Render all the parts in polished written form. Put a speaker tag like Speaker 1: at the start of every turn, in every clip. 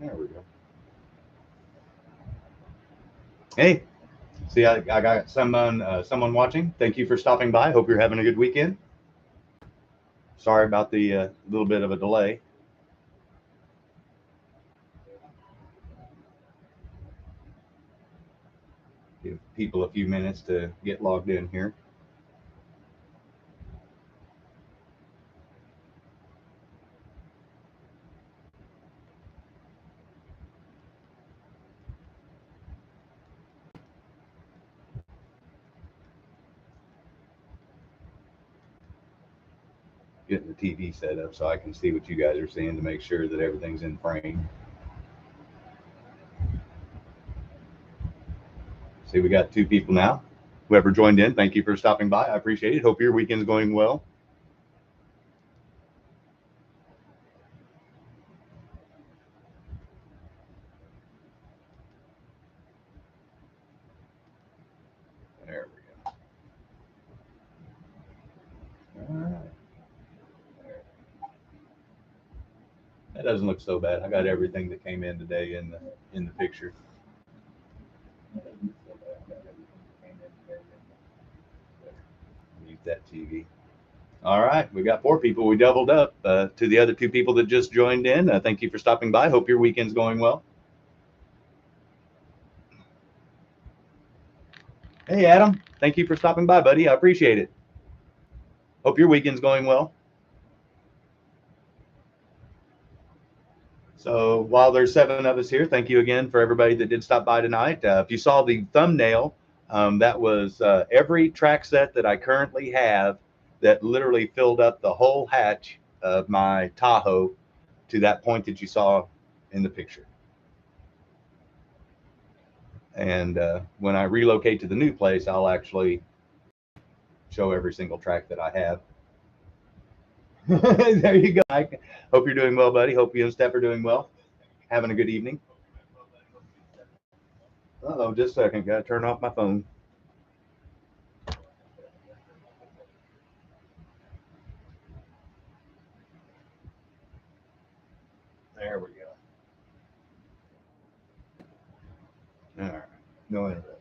Speaker 1: There we go. Hey, see, I got someone watching. Thank you for stopping by. Hope you're having a good weekend. Sorry about the little bit of a delay. Give people a few minutes to get logged in here. Getting the TV set up so I can see what you guys are seeing to make sure that everything's in frame. See, we got two people now. Whoever joined in, thank you for stopping by. I appreciate it. Hope your weekend's going well. There we go. All right. That doesn't look so bad. I got everything that came in today in the picture. Mute that TV. All right, we got four people. We doubled up to the other two people that just joined in. Thank you for stopping by. Hope your weekend's going well. Hey, Adam. Thank you for stopping by, buddy. I appreciate it. Hope your weekend's going well. So while there's seven of us here, thank you again for everybody that did stop by tonight. If you saw the thumbnail, that was every track set that I currently have that literally filled up the whole hatch of my Tahoe to that point that you saw in the picture. And when I relocate to the new place, I'll actually show every single track that I have. There you go, Mike. Hope you're doing well, buddy. Hope you and Steph are doing well. Having a good evening. Oh, just a second. Got to turn off my phone. There we go. All right. No interruptions.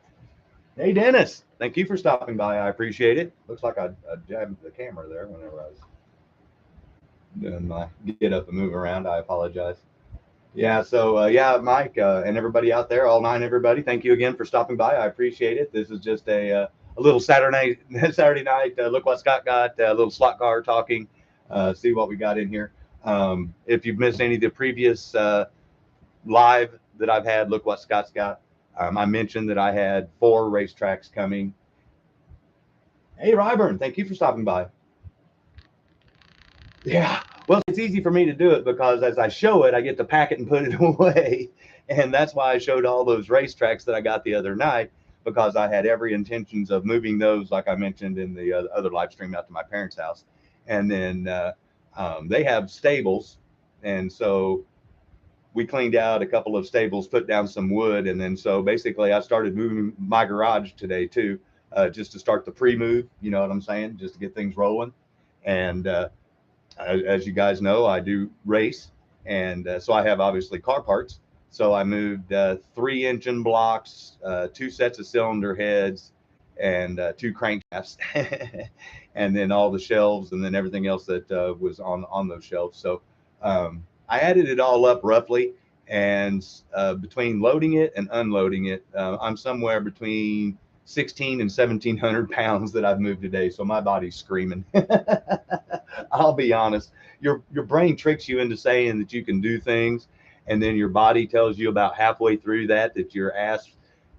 Speaker 1: Hey, Dennis. Thank you for stopping by. I appreciate it. Looks like I jabbed the camera there whenever I was doing my get up and move around. I apologize. Yeah, so yeah, Mike and everybody out there, all nine, everybody, thank you again for stopping by. I appreciate it. This is just a little Saturday Saturday night. Look what Scott got. A little slot car talking. See what we got in here. If you've missed any of the previous live that I've had, look what Scott's got. I mentioned that I had four racetracks coming. Hey, Ryburn, thank you for stopping by. Yeah. Well, it's easy for me to do it because as I show it, I get to pack it and put it away. And that's why I showed all those racetracks that I got the other night because I had every intentions of moving those, like I mentioned in the other live stream, out to my parents' house. And then they have stables. And so we cleaned out a couple of stables, put down some wood. And then so basically I started moving my garage today too, just to start the pre-move. You know what I'm saying? Just to get things rolling. And as you guys know, I do race, and so I have obviously car parts. So I moved three engine blocks, two sets of cylinder heads, and two crankshafts, and then all the shelves, and then everything else that was on those shelves. So I added it all up roughly, and between loading it and unloading it, I'm somewhere between 16 and 1700 pounds that I've moved today. So my body's screaming. I'll be honest. Your brain tricks you into saying that you can do things, and then your body tells you about halfway through that your ass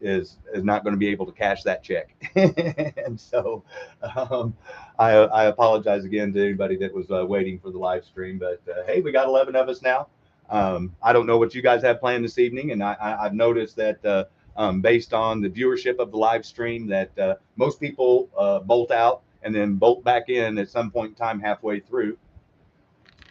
Speaker 1: is not going to be able to cash that check. And so um, I apologize again to anybody that was waiting for the live stream. But hey, we got 11 of us now. I don't know what you guys have planned this evening, and I've noticed that based on the viewership of the live stream that most people bolt out and then bolt back in at some point in time halfway through.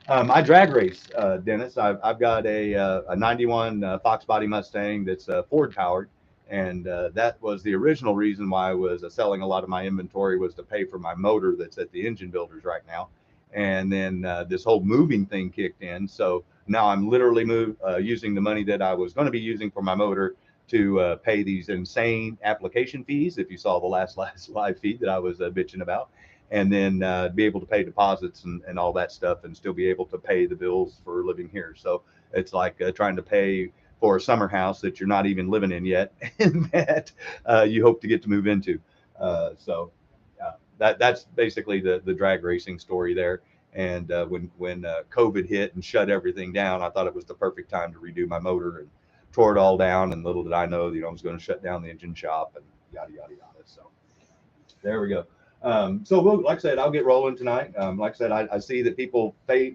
Speaker 1: I drag race, Dennis. I've got a 91 Fox Body Mustang that's Ford powered. And that was the original reason why I was selling a lot of my inventory was to pay for my motor that's at the engine builders right now. and then this whole moving thing kicked in. So now I'm literally using the money that I was going to be using for my motor to pay these insane application fees. If you saw the last live feed that I was bitching about, and then be able to pay deposits and all that stuff, and still be able to pay the bills for living here. So it's like trying to pay for a summer house that you're not even living in yet, and that you hope to get to move into. That's basically the drag racing story there. And when COVID hit and shut everything down, I thought it was the perfect time to redo my motor, and tore it all down. And little did I know, I was going to shut down the engine shop and yada yada yada. So there we go. So like I said, I'll get rolling tonight. Like I said, I see that people pay,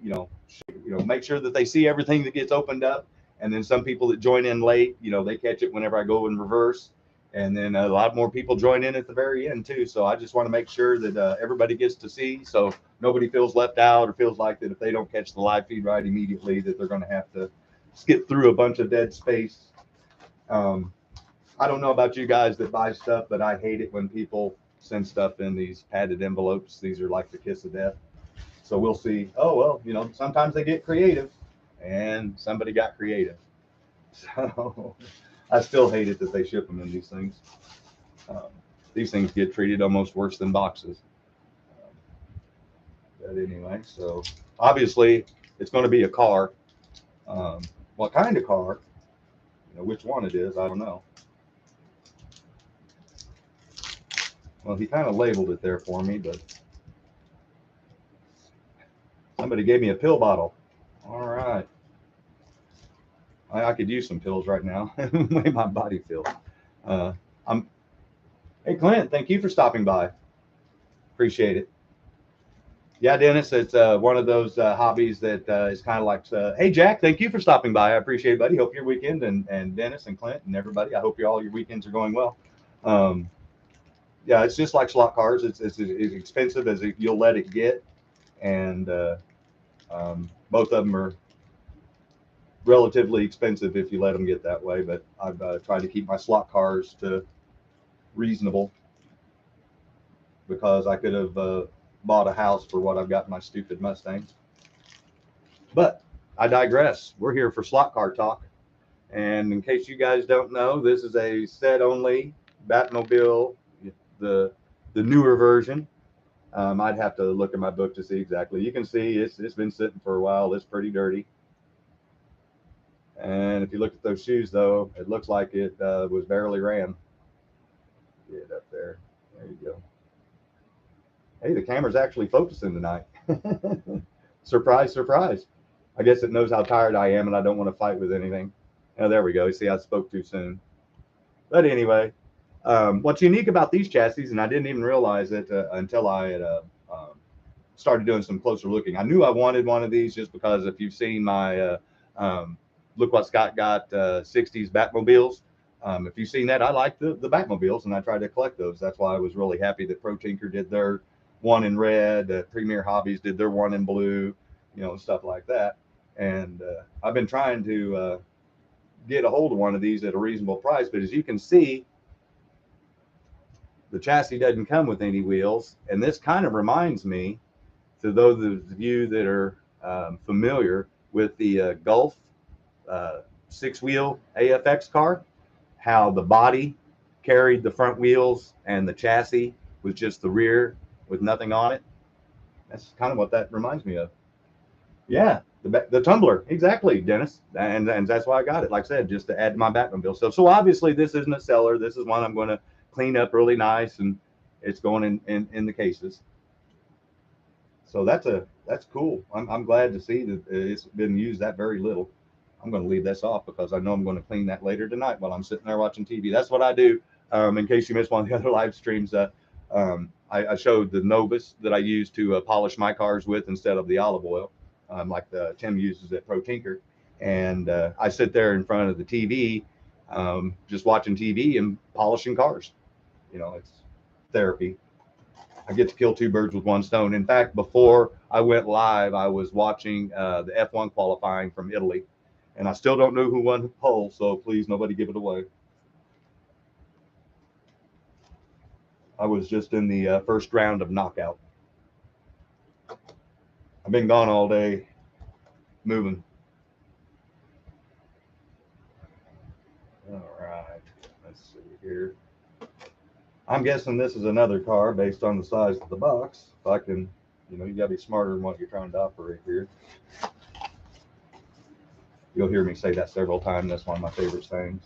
Speaker 1: make sure that they see everything that gets opened up, and then some people that join in late, they catch it whenever I go in reverse, and then a lot more people join in at the very end too. So I just want to make sure that everybody gets to see, so nobody feels left out or feels like that if they don't catch the live feed right immediately, that they're going to have to skip through a bunch of dead space. I don't know about you guys that buy stuff, but I hate it when people send stuff in these padded envelopes. These are like the kiss of death. So we'll see. Oh, well, sometimes they get creative, and somebody got creative. So I still hate it that they ship them in these things. Um, these things get treated almost worse than boxes. But anyway, so obviously it's going to be a car. What kind of car? Which one it is, I don't know. Well, he kind of labeled it there for me, but somebody gave me a pill bottle. All right. I could use some pills right now. The way my body feels. Uh, I'm. Hey, Clint, thank you for stopping by. Appreciate it. Yeah, Dennis, it's one of those hobbies that is kind of like, hey, Jack, thank you for stopping by. I appreciate it, buddy. Hope your weekend, and Dennis and Clint and everybody, I hope all your weekends are going well. Um, yeah, it's just like slot cars. It's as expensive as you'll let it get, and both of them are relatively expensive if you let them get that way. But I've tried to keep my slot cars to reasonable, because I could have bought a house for what I've got in my stupid Mustang. But I digress. We're here for slot car talk. And in case you guys don't know, this is a set only Batmobile, the newer version. I'd have to look at my book to see exactly. You can see it's been sitting for a while. It's pretty dirty. And if you look at those shoes, though, it looks like it was barely ran. Get up there. There you go. Hey, the camera's actually focusing tonight. Surprise, surprise. I guess it knows how tired I am and I don't want to fight with anything. Oh, there we go. You see, I spoke too soon. But anyway, what's unique about these chassis, and I didn't even realize it until I had started doing some closer looking. I knew I wanted one of these just because if you've seen my Look What Scott Got 60s Batmobiles, if you've seen that, I like the Batmobiles, and I tried to collect those. That's why I was really happy that Pro Tinker did their one in red, Premier Hobbies did their one in blue, stuff like that. And I've been trying to get a hold of one of these at a reasonable price. But as you can see, the chassis doesn't come with any wheels. And this kind of reminds me, to those of you that are familiar with the Gulf 6-wheel AFX car, how the body carried the front wheels and the chassis was just the rear with nothing on it. That's kind of what that reminds me of. Yeah, the tumbler, exactly, Dennis, and that's why I got it. Like I said, just to add to my Batmobile stuff. So obviously, this isn't a seller. This is one I'm going to clean up really nice, and it's going in the cases. So that's cool. I'm glad to see that it's been used that very little. I'm going to leave this off because I know I'm going to clean that later tonight while I'm sitting there watching TV. That's what I do. In case you missed one of the other live streams, I showed the Novus that I use to polish my cars with instead of the olive oil, like Tim uses at Pro Tinker. And I sit there in front of the TV, just watching TV and polishing cars. It's therapy. I get to kill two birds with one stone. In fact, before I went live, I was watching the F1 qualifying from Italy, and I still don't know who won the pole, so please, nobody give it away. I was just in the first round of knockout. I've been gone all day moving. All right, let's see here. I'm guessing this is another car based on the size of the box. If I can, you gotta be smarter than what you're trying to operate here. You'll hear me say that several times. That's one of my favorite sayings.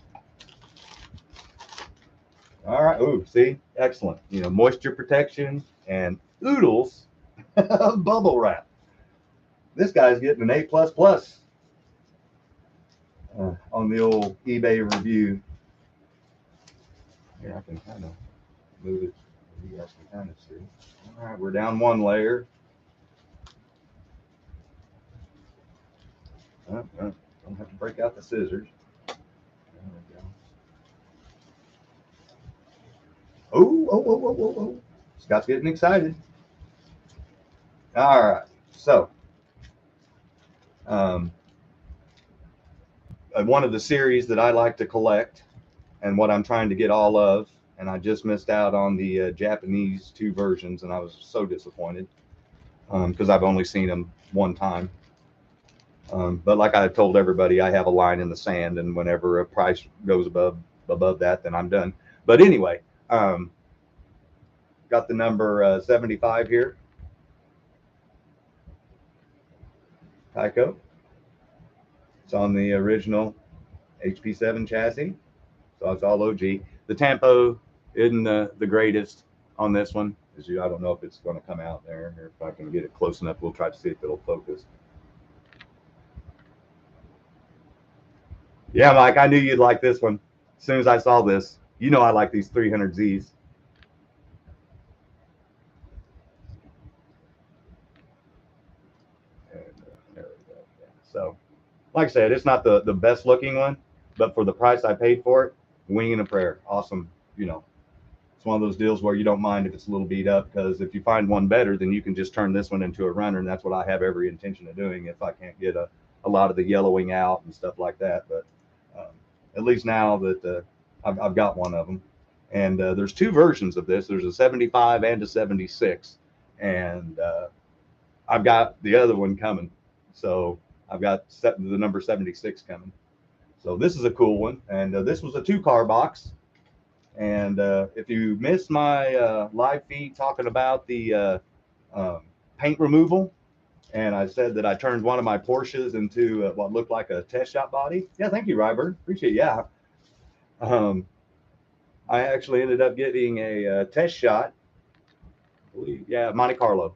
Speaker 1: All right. Ooh, see, excellent. Moisture protection and oodles of bubble wrap. This guy's getting an A plus plus on the old eBay review. Here, I can kind of move it. You guys can kind of see. All right, we're down one layer. Don't have to break out the scissors. There we go. Oh. Scott's getting excited. All right. So, one of the series that I like to collect and what I'm trying to get all of, and I just missed out on the Japanese 2 versions, and I was so disappointed because I've only seen them one time. But like I told everybody, I have a line in the sand, and whenever a price goes above that, then I'm done. But anyway, got the number 75 here. Tyco. It's on the original HP7 chassis, so it's all OG. The tampo isn't the greatest on this one. I don't know if it's going to come out there, or if I can get it close enough. We'll try to see if it'll focus. Yeah, Mike, I knew you'd like this one. As soon as I saw this, I like these 300Zs. And, there we go. Yeah. So, like I said, it's not the best looking one, but for the price I paid for it, wing and a prayer. Awesome. It's one of those deals where you don't mind if it's a little beat up, because if you find one better, then you can just turn this one into a runner, and that's what I have every intention of doing if I can't get a lot of the yellowing out and stuff like that. But at least now that I've got one of them, and there's 2 versions of this. There's a 75 and a 76, and I've got the other one coming. So I've got the number 76 coming. So this is a cool one, and this was a 2-car box. And if you missed my live feed talking about the paint removal, and I said that I turned one of my Porsches into what looked like a test shot body. Yeah, thank you, Ryberg. Appreciate it. Yeah. I actually ended up getting a test shot. Yeah, Monte Carlo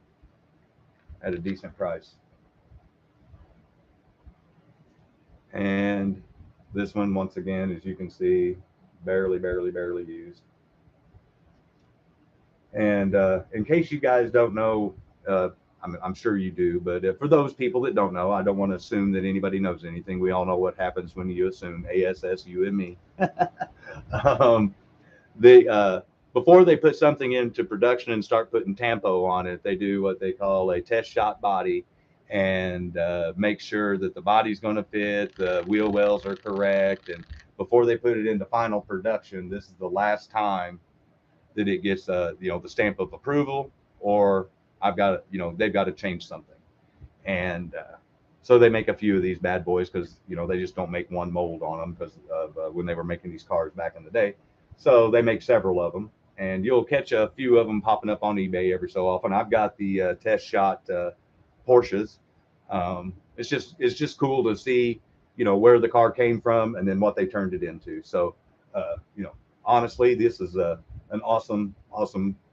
Speaker 1: at a decent price. And this one, once again, as you can see, barely used. And in case you guys don't know, I'm sure you do, but for those people that don't know, I don't want to assume that anybody knows anything. We all know what happens when you assume. ASS, you and me. Before they put something into production and start putting tampo on it, they do what they call a test shot body, and make sure that the body's going to fit, the wheel wells are correct, and before they put it into final production, this is the last time that it gets the stamp of approval, or they've got to change something. And so they make a few of these bad boys, because they just don't make one mold on them, because of when they were making these cars back in the day. So they make several of them, and you'll catch a few of them popping up on eBay every so often. I've got the test shot Porsches. It's just cool to see where the car came from and then what they turned it into. So honestly, this is an awesome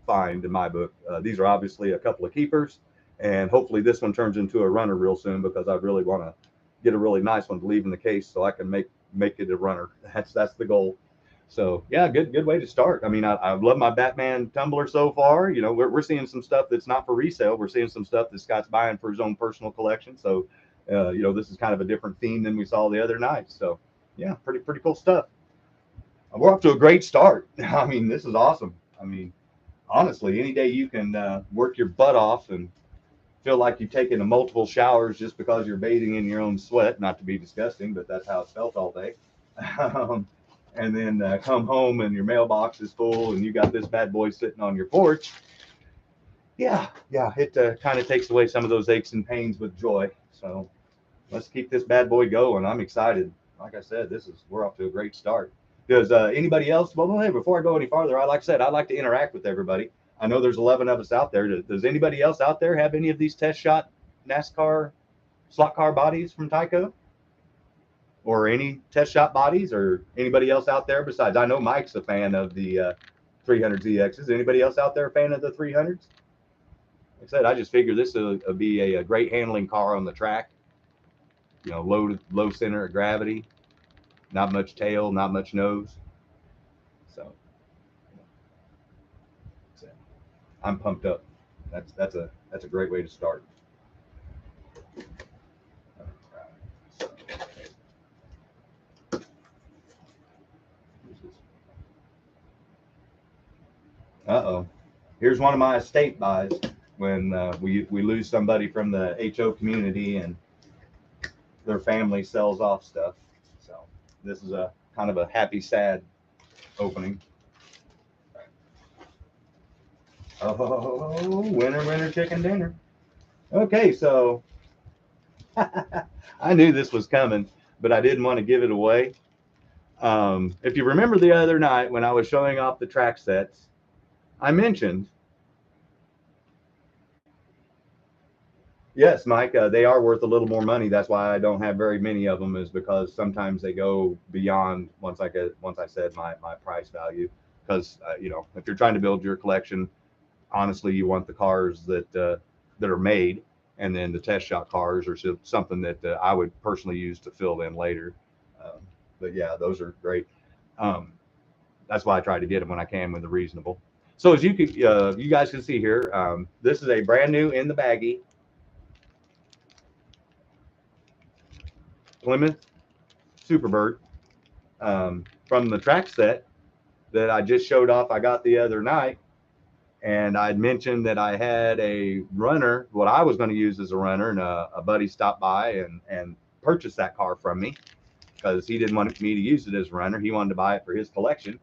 Speaker 1: find in my book. These are obviously a couple of keepers, and hopefully this one turns into a runner real soon, because I really want to get a really nice one to leave in the case so I can make it a runner. That's the goal. So yeah, good way to start. I mean, I love my Batman tumbler so far. We're seeing some stuff that's not for resale. We're seeing some stuff that Scott's buying for his own personal collection. So this is kind of a different theme than we saw the other night. So yeah, pretty cool stuff. We're off to a great start. I mean, this is awesome. I mean, honestly, any day you can work your butt off and feel like you've taken multiple showers just because you're bathing in your own sweat, not to be disgusting, but that's how it's felt all day. And then come home and your mailbox is full and you got this bad boy sitting on your porch. yeah, it kind of takes away some of those aches and pains with joy. So let's keep this bad boy going. I'm excited. Like I said, we're off to a great start. Does anybody else? Well, hey, before I go any farther, I like to interact with everybody. I know there's 11 of us out there. Does anybody else out there have any of these test shot NASCAR slot car bodies from Tyco, or any test shot bodies, or anybody else out there besides? I know Mike's a fan of the 300ZXs. Anybody else out there a fan of the 300s? Like I said, I just figure this will be a great handling car on the track. Low center of gravity, not much tail, not much nose. So, so I'm pumped up. That's a great way to start. Uh-oh. Here's one of my estate buys when we lose somebody from the HO community and their family sells off stuff. So this is a kind of a happy, sad opening. Oh, winner, winner, chicken dinner. Okay, so I knew this was coming, but I didn't want to give it away. If you remember the other night when I was showing off the track sets, I mentioned, yes, Mike, they are worth a little more money. That's why I don't have very many of them, is because sometimes they go beyond once I said my price value. Because if you're trying to build your collection, honestly, you want the cars that are made, and then the test shot cars are something that I would personally use to fill in later. Um, but yeah, those are great. Um, that's why I try to get them when I can with a reasonable. So as you guys can see here, this is a brand new in the baggie Plymouth Superbird from the track set that I just showed off. I got the other night, and I'd mentioned that I had a runner, what I was going to use as a runner, and a buddy stopped by and purchased that car from me because he didn't want me to use it as a runner. He wanted to buy it for his collection,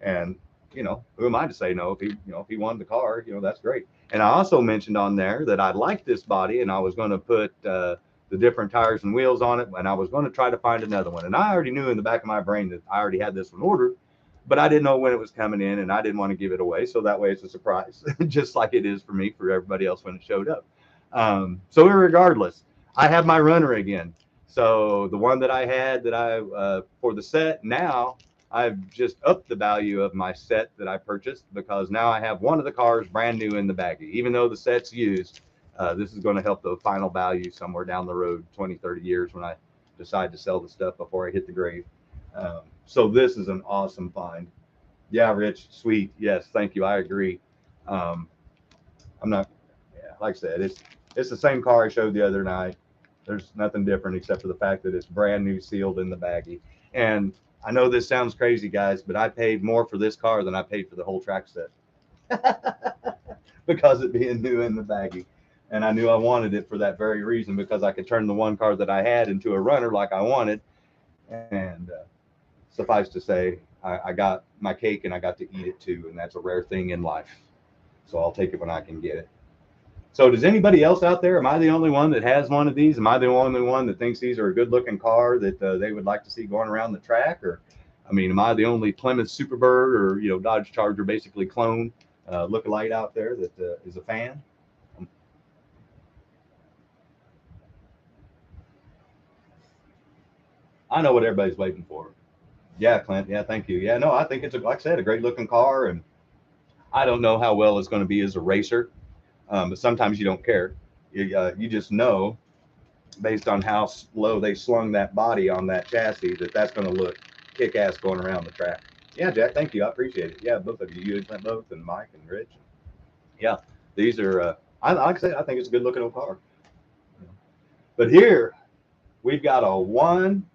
Speaker 1: and who am I to say no? If he wanted the car, that's great. And I also mentioned on there that I liked this body, and I was going to put the different tires and wheels on it, and I was going to try to find another one. And I already knew in the back of my brain that I already had this one ordered, but I didn't know when it was coming in, and I didn't want to give it away, so that way it's a surprise, just like it is for me for everybody else when it showed up. So regardless, I have my runner again. So the one that I had that I for the set, now I've just upped the value of my set that I purchased, because now I have one of the cars brand new in the baggie. Even though the set's used, this is going to help the final value somewhere down the road, 20, 30 years, when I decide to sell the stuff before I hit the grave. So this is an awesome find. Yeah, Rich, sweet. Yes, thank you. I agree. Um, I'm not, yeah, like I said, it's the same car I showed the other night. There's nothing different except for the fact that it's brand new, sealed in the baggie. And I know this sounds crazy, guys, but I paid more for this car than I paid for the whole track set because it being new in the baggie. And I knew I wanted it for that very reason, because I could turn the one car that I had into a runner like I wanted. And suffice to say, I got my cake and I got to eat it too. And that's a rare thing in life. So I'll take it when I can get it. So does anybody else out there? Am I the only one that has one of these? Am I the only one that thinks these are a good looking car that they would like to see going around the track? Or, I mean, am I the only Plymouth Superbird or, Dodge Charger basically clone lookalike out there that is a fan? I know what everybody's waiting for. Yeah, Clint. Yeah, thank you. Yeah, no, I think it's like I said, a great looking car, and I don't know how well it's going to be as a racer, but sometimes you don't care. You just know based on how low they slung that body on that chassis that that's going to look kick ass going around the track. Yeah, Jack, thank you. I appreciate it. Yeah, both of you, and both, and Mike and Rich. Yeah, these are. Like I said, I think it's a good looking old car. But here we've got a one.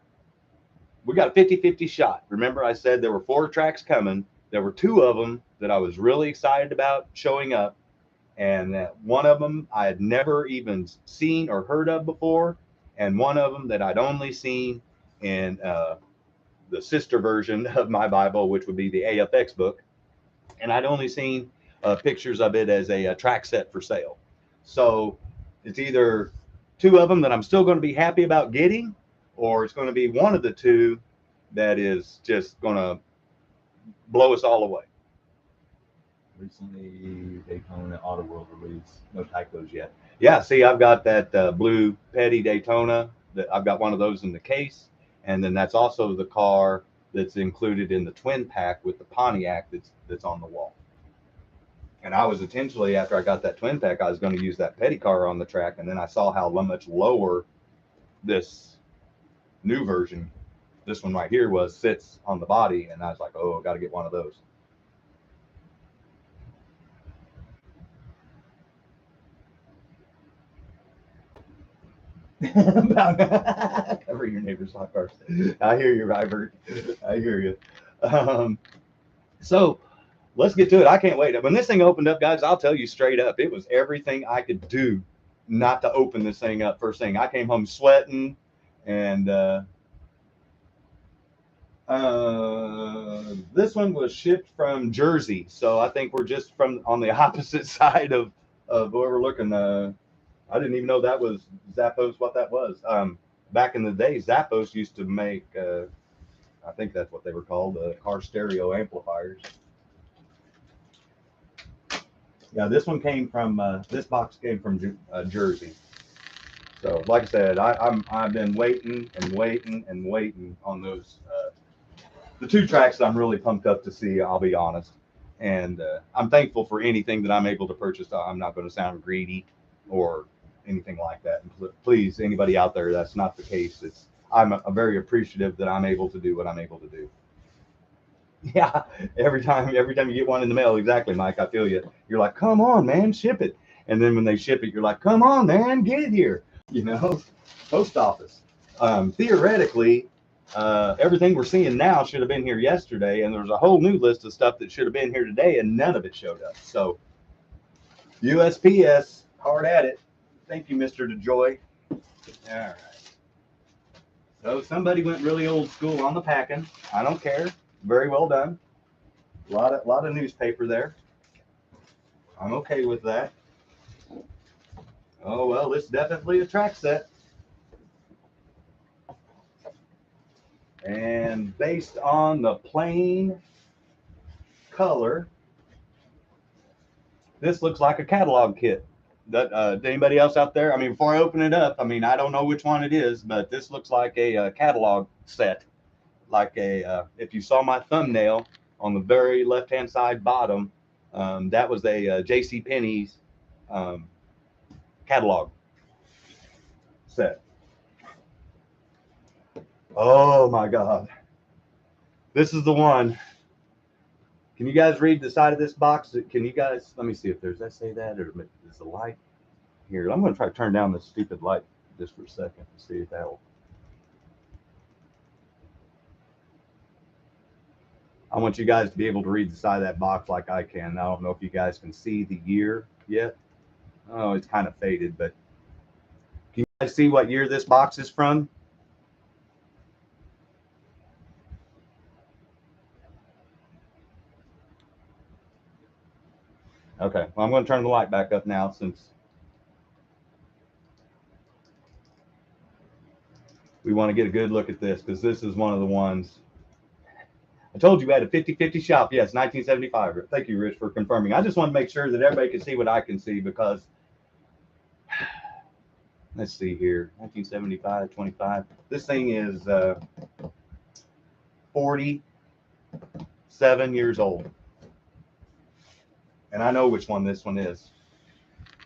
Speaker 1: We got a 50-50 shot. Remember, I said there were 4 tracks coming. There were 2 of them that I was really excited about showing up, and that one of them I had never even seen or heard of before, and one of them that I'd only seen in the sister version of my Bible, which would be the AFX book, and I'd only seen pictures of it as a track set for sale. So it's either two of them that I'm still going to be happy about getting, or it's going to be one of the two that is just going to blow us all away.
Speaker 2: Recently, Daytona Auto World release. No Tycos yet.
Speaker 1: Yeah, see, I've got that blue Petty Daytona. That I've got one of those in the case, and then that's also the car that's included in the twin pack with the Pontiac that's on the wall. And I was intentionally, after I got that twin pack, I was going to use that Petty car on the track, and then I saw how much lower this new version, this one right here, was sits on the body, and I was like, oh, got to get one of those. Cover your neighbor's hot cars. I hear you, Robert. I hear you. So let's get to it. I can't wait. When this thing opened up, guys, I'll tell you straight up, it was everything I could do not to open this thing up first thing. I came home sweating, and this one was shipped from Jersey, so I think we're just from on the opposite side of where we're looking. I didn't even know that was Zappos. What that was. Back in the day, Zappos used to make. I think that's what they were called, car stereo amplifiers. Yeah, this one came from. This box came from Jersey. So, like I said, I've been waiting and waiting and waiting on those. The two tracks that I'm really pumped up to see. I'll be honest, and I'm thankful for anything that I'm able to purchase. I'm not going to sound greedy or anything like that. Please, anybody out there, that's not the case. I'm very appreciative that I'm able to do what I'm able to do. Yeah, every time you get one in the mail, exactly, Mike. I feel you. You're like, come on, man, ship it. And then when they ship it, you're like, come on, man, get it here. You know, post office. Theoretically, everything we're seeing now should have been here yesterday, and there's a whole new list of stuff that should have been here today, and none of it showed up. So, USPS, hard at it. Thank you, Mr. DeJoy. All right. So somebody went really old school on the packing. I don't care. Very well done. A lot of newspaper there. I'm okay with that. Oh well, it's definitely a track set. And based on the plain color, this looks like a catalog kit. That anybody else out there? I mean, before I open it up, I mean, I don't know which one it is, but this looks like a catalog set. Like if you saw my thumbnail on the very left-hand side bottom, that was a J.C. Penney's catalog set. Oh my God, this is the one. Can you guys read the side of this box? Can you guys? Let me see if there's. Does that say that, or is the light here? I'm going to try to turn down this stupid light just for a second to see if that will. I want you guys to be able to read the side of that box like I can. I don't know if you guys can see the year yet. Oh, it's kind of faded, but can you guys see what year this box is from? Okay, well, I'm going to turn the light back up now since we want to get a good look at this, because this is one of the ones. I told you we had a 50-50 shop. Yes, 1975. Thank you, Rich, for confirming. I just want to make sure that everybody can see what I can see, because let's see here, 1975, 25. This thing is 47 years old. And I know which one this one is.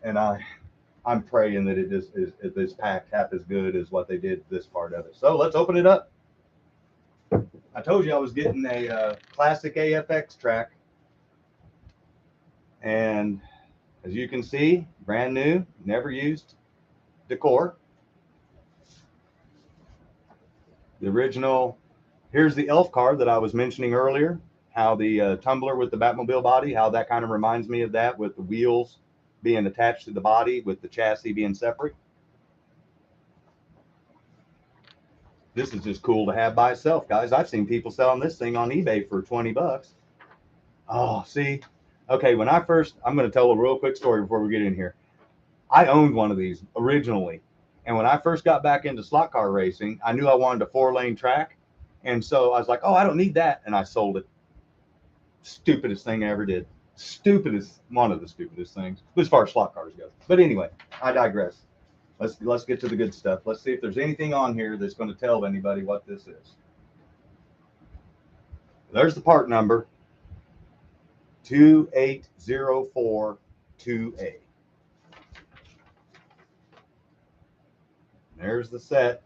Speaker 1: And I'm praying that it just is packed half as good as what they did this part of it. So let's open it up. I told you I was getting a classic AFX track. And as you can see, brand new, never used decor. The original, here's the elf card that I was mentioning earlier, how the tumbler with the Batmobile body, how that kind of reminds me of that, with the wheels being attached to the body with the chassis being separate. This is just cool to have by itself, guys. I've seen people selling this thing on eBay for 20 bucks. Oh, see, Okay, when I first, I'm going to tell a real quick story before we get in here. I owned one of these originally. And when I first got back into slot car racing, I knew I wanted a 4-lane track. And so I was like, oh, I don't need that. And I sold it. Stupidest thing I ever did. Stupidest, one of the stupidest things, as far as slot cars go. But anyway, I digress. Let's get to the good stuff. Let's see if there's anything on here that's going to tell anybody what this is. There's the part number 28042A. There's the set.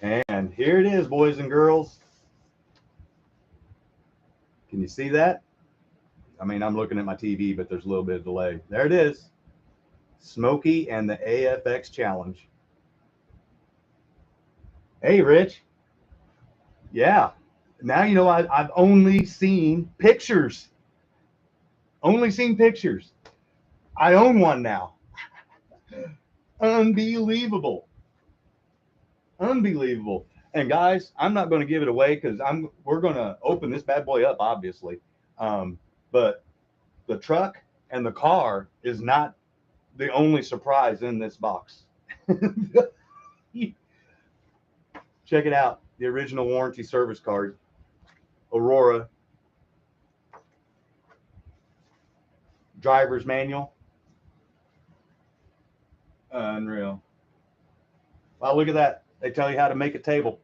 Speaker 1: And here it is, boys and girls. Can you see that? I mean, I'm looking at my TV, but there's a little bit of delay. There it is. Smokey and the AFX Challenge. Hey, Rich. Yeah. Now you know I've only seen pictures. Only seen pictures. I own one now. Unbelievable. Unbelievable. And guys, I'm not going to give it away because we're going to open this bad boy up, obviously. But the truck and the car is not the only surprise in this box. Check it out. The original warranty service card. Aurora. Driver's manual. Unreal. Wow, look at that. They tell you how to make a table.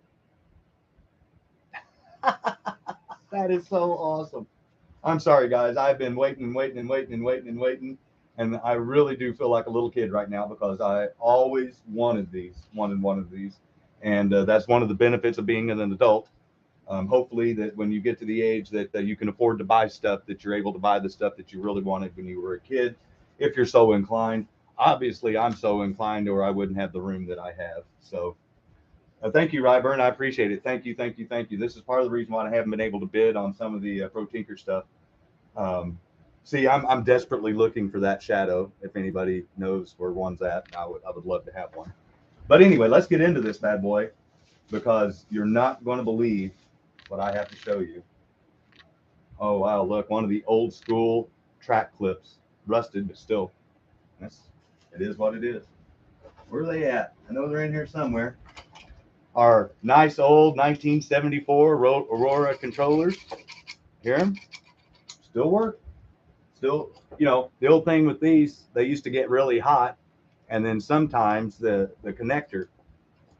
Speaker 1: That is so awesome. I'm sorry, guys. I've been waiting and waiting and waiting and waiting and waiting. And I really do feel like a little kid right now because I always wanted one of these. And that's one of the benefits of being an adult. Hopefully that when you get to the age that you can afford to buy stuff, that you're able to buy the stuff that you really wanted when you were a kid, if you're so inclined. Obviously, I'm so inclined or I wouldn't have the room that I have. So thank you, Ryburn. I appreciate it. Thank you, thank you, thank you. This is part of the reason why I haven't been able to bid on some of the Pro Tinker stuff. See, I'm desperately looking for that shadow. If anybody knows where one's at, I would love to have one. But anyway, let's get into this bad boy because you're not going to believe what I have to show you. Oh, wow, look, one of the old school track clips, rusted, but still, it is what it is. Where are they at? I know they're in here somewhere. Our nice old 1974 Aurora controllers. Hear them? Still work. Still, the old thing with these, they used to get really hot, and then sometimes the connector.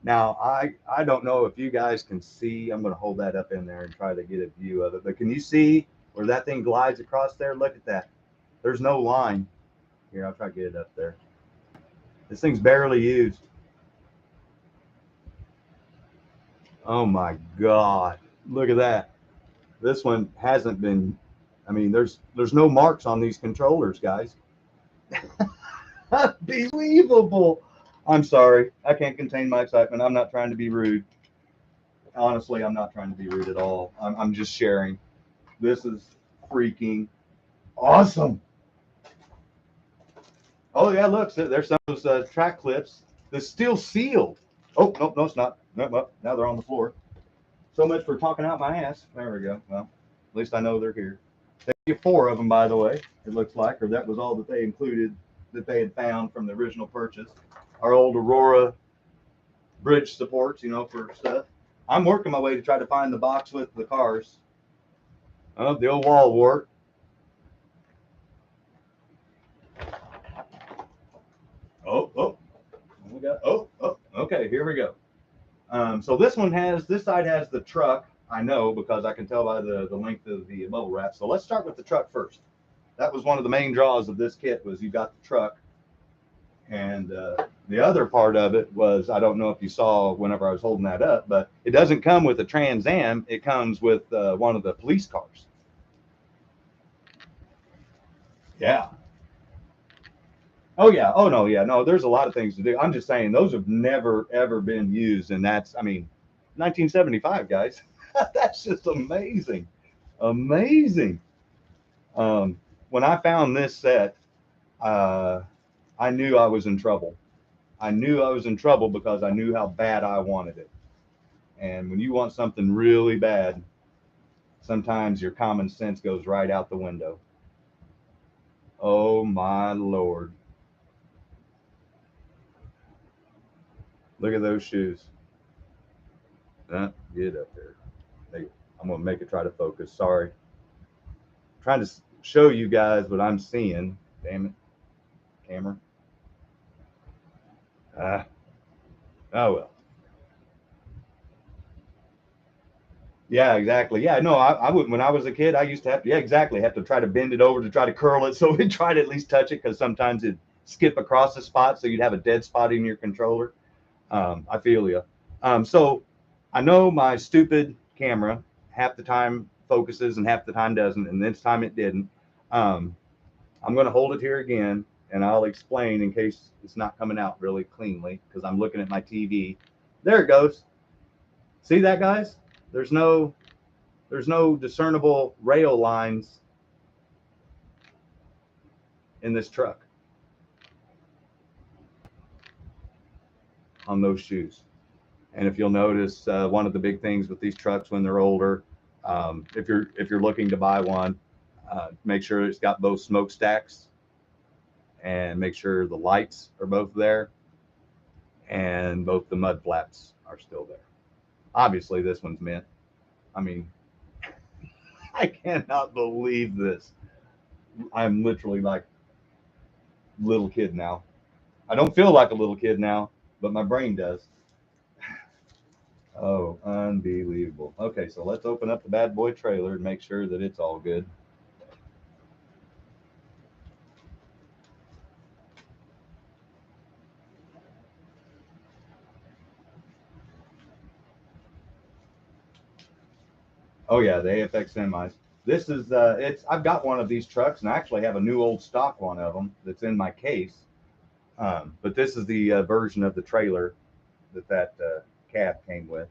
Speaker 1: Now, I don't know if you guys can see. I'm going to hold that up in there and try to get a view of it. But can you see where that thing glides across there? Look at that. There's no line. Here, I'll try to get it up there. This thing's barely used. Oh, my God. Look at that. This one hasn't been. I mean, there's no marks on these controllers, guys. Unbelievable. I'm sorry. I can't contain my excitement. I'm not trying to be rude. Honestly, I'm not trying to be rude at all. I'm just sharing. This is freaking awesome. Oh, yeah, look. There's some of those track clips. They're still sealed. Oh, no, it's not. No, now they're on the floor. So much for talking out my ass. There we go. Well, at least I know they're here. They get 4 of them, by the way, it looks like, or that was all that they included that they had found from the original purchase. Our old Aurora bridge supports, for stuff. I'm working my way to try to find the box with the cars. Oh, the old wall wart. Oh. We got. Oh. Okay, here we go. So this side has the truck. I know because I can tell by the length of the bubble wrap. So let's start with the truck first. That was one of the main draws of this kit was you got the truck. And the other part of it was, I don't know if you saw whenever I was holding that up, but it doesn't come with a Trans Am. It comes with one of the police cars. Yeah. Oh, yeah. Oh, no. Yeah. No, there's a lot of things to do. I'm just saying those have never, ever been used. And that's, 1975, guys. That's just amazing. Amazing. When I found this set, I knew I was in trouble. I knew I was in trouble because I knew how bad I wanted it. And when you want something really bad, sometimes your common sense goes right out the window. Oh my Lord. Look at those shoes. Get up there. Hey, I'm going to make it try to focus. Sorry. I'm trying to show you guys what I'm seeing. Damn it. Camera. Ah. Oh, well. Yeah, exactly. Yeah, no, I would, when I was a kid, I used to have to, yeah, exactly, have to try to bend it over to try to curl it so we'd try to at least touch it because sometimes it'd skip across the spot so you'd have a dead spot in your controller. I feel you. So I know my stupid camera half the time focuses and half the time doesn't, and this time it didn't. I'm going to hold it here again and I'll explain in case it's not coming out really cleanly because I'm looking at my TV. There it goes. See that, guys? There's no discernible rail lines in this truck on those shoes. And if you'll notice, one of the big things with these trucks when they're older, if you're looking to buy one, make sure it's got both smokestacks and make sure the lights are both there and both the mud flaps are still there. Obviously, this one's mint. I mean, I cannot believe this. I'm literally like a little kid now. I don't feel like a little kid now, but my brain does. Oh, unbelievable. Okay, so let's open up the bad boy trailer and make sure that it's all good. Oh yeah, the AFX semis. This is I've got one of these trucks and I actually have a new old stock one of them that's in my case. But this is the version of the trailer that cab came with.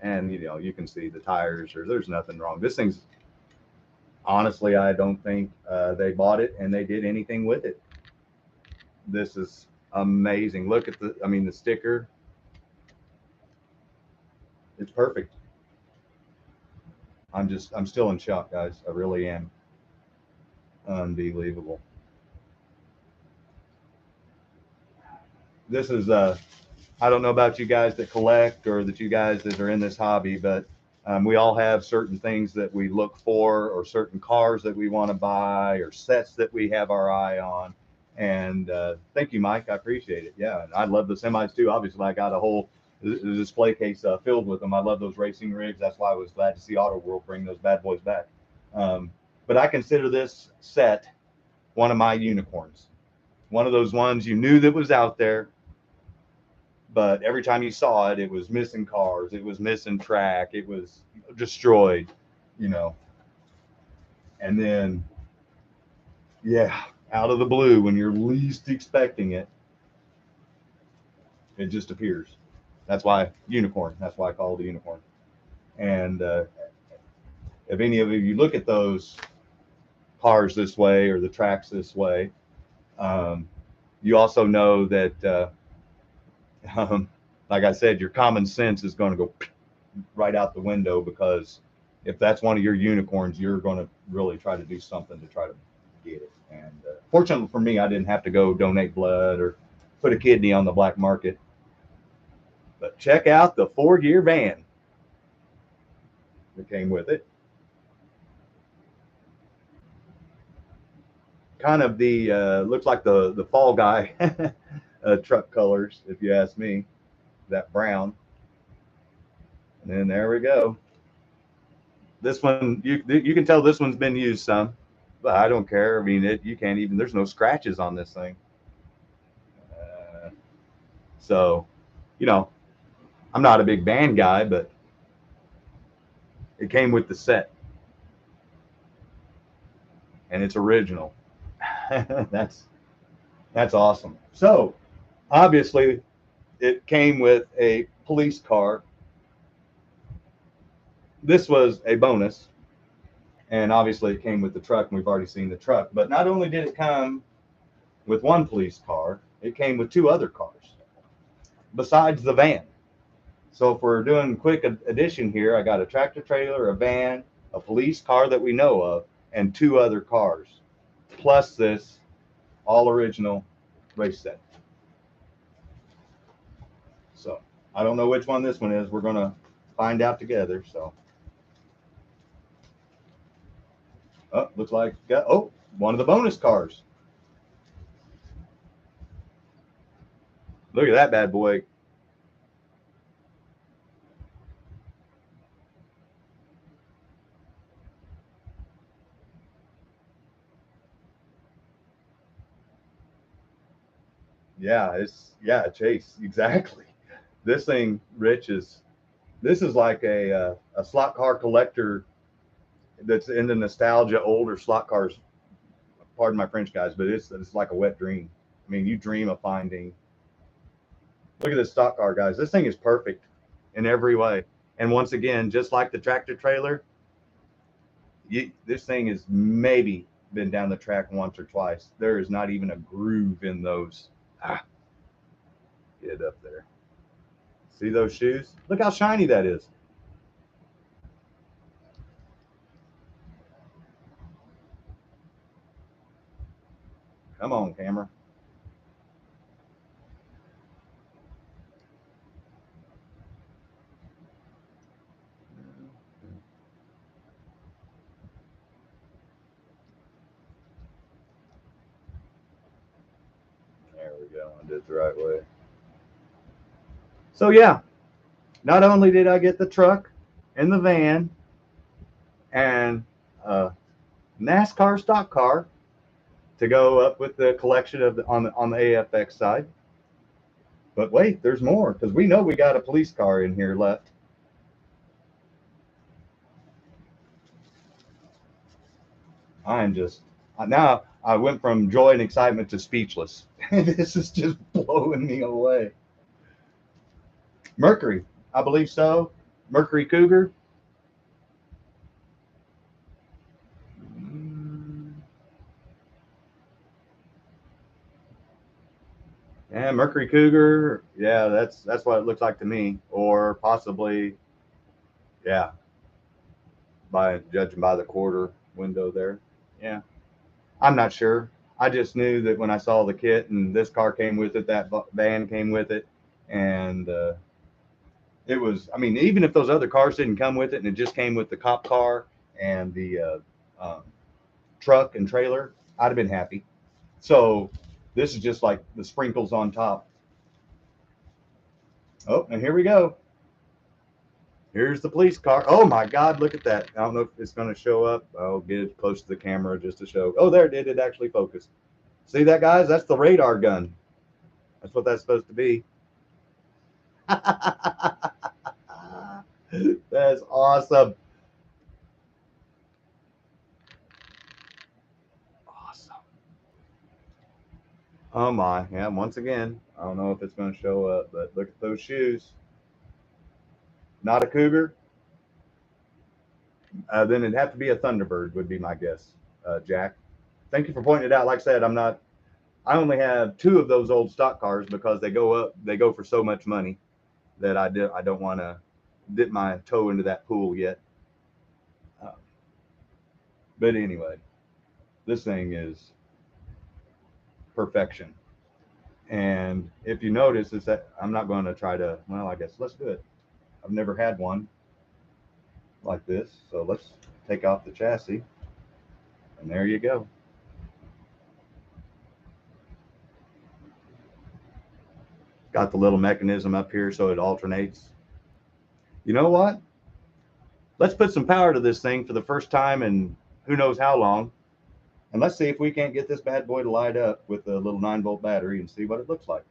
Speaker 1: And you know, you can see the tires, or there's nothing wrong. This thing's honestly, I don't think they bought it and they did anything with it. This is amazing. Look at the sticker. It's perfect. I'm still in shock, guys. I really am. Unbelievable. This is I don't know about you guys that collect or that you guys that are in this hobby, but we all have certain things that we look for, or certain cars that we want to buy, or sets that we have our eye on. And thank you, Mike. I appreciate it. Yeah, and I love the semis too. Obviously, I got a whole display case filled with them. I love those racing rigs. That's why I was glad to see Auto World bring those bad boys back. But I consider this set one of my unicorns. One of those ones you knew that was out there, but every time you saw it, it was missing cars, it was missing track, it was destroyed, you know. And then, yeah, out of the blue, when you're least expecting it, it just appears. That's why unicorn. That's why I call it a unicorn. And if any of you look at those cars this way or the tracks this way, you also know that, like I said, your common sense is going to go right out the window, because if that's one of your unicorns, you're going to really try to do something to try to get it. And fortunately for me, I didn't have to go donate blood or put a kidney on the black market. But check out the 4-gear van that came with it. Kind of the looks like the Fall Guy truck colors, if you ask me. That brown. And then there we go. This one, you can tell this one's been used some, but I don't care. I mean, you can't even. There's no scratches on this thing. So, you know, I'm not a big band guy, but it came with the set, and it's original. that's awesome. So, obviously, it came with a police car. This was a bonus, and obviously, it came with the truck, and we've already seen the truck. But not only did it come with one police car, it came with 2 other cars besides the van. So if we're doing quick addition here, I got a tractor trailer, a van, a police car that we know of, and 2 other cars, plus this all original race set. So I don't know which one this one is. We're gonna find out together. So, oh, looks like one of the bonus cars. Look at that bad boy. Yeah, Chase, exactly. This thing, Rich, this is like a slot car collector that's in the nostalgia older slot cars. Pardon my French, guys, but it's like a wet dream. I mean, you dream of finding. Look at this stock car, guys. This thing is perfect in every way. And once again, just like the tractor trailer, this thing has maybe been down the track once or twice. There is not even a groove in those. Get up there. See those shoes? Look how shiny that is. Come on, camera. There we go. I did it the right way. So yeah, not only did I get the truck and the van and a NASCAR stock car to go up with the collection of on the AFX side, but wait, there's more because we know we got a police car in here left. I'm just now I went from joy and excitement to speechless. This is just blowing me away. Mercury, I believe so. Mercury Cougar. Yeah, Mercury Cougar. Yeah, that's what it looks like to me. Or possibly, yeah, by judging by the quarter window there. Yeah, I'm not sure. I just knew that when I saw the kit and this car came with it, that van came with it, and it was. I mean, even if those other cars didn't come with it, and it just came with the cop car and the truck and trailer, I'd have been happy. So this is just like the sprinkles on top. Oh, and here we go. Here's the police car. Oh my God, look at that. I don't know if it's going to show up. I'll get it close to the camera just to show. Oh, there it did. It actually focused. See that, guys? That's the radar gun. That's what that's supposed to be. That's awesome. Awesome. Oh my. Yeah, once again, I don't know if it's going to show up, but look at those shoes. Not a Cougar. Then it'd have to be a Thunderbird, would be my guess, Jack. Thank you for pointing it out. Like I said, I'm not. I only have 2 of those old stock cars because they go up. They go for so much money that I don't want to dip my toe into that pool yet. Uh, but anyway, this thing is perfection. And if you notice, is that I'm not going to try to. Well, I guess let's do it. I've never had one like this, so let's take off the chassis, and there you go. Got the little mechanism up here so it alternates. You know what? Let's put some power to this thing for the first time in who knows how long. And let's see if we can't get this bad boy to light up with a little 9-volt battery and see what it looks like.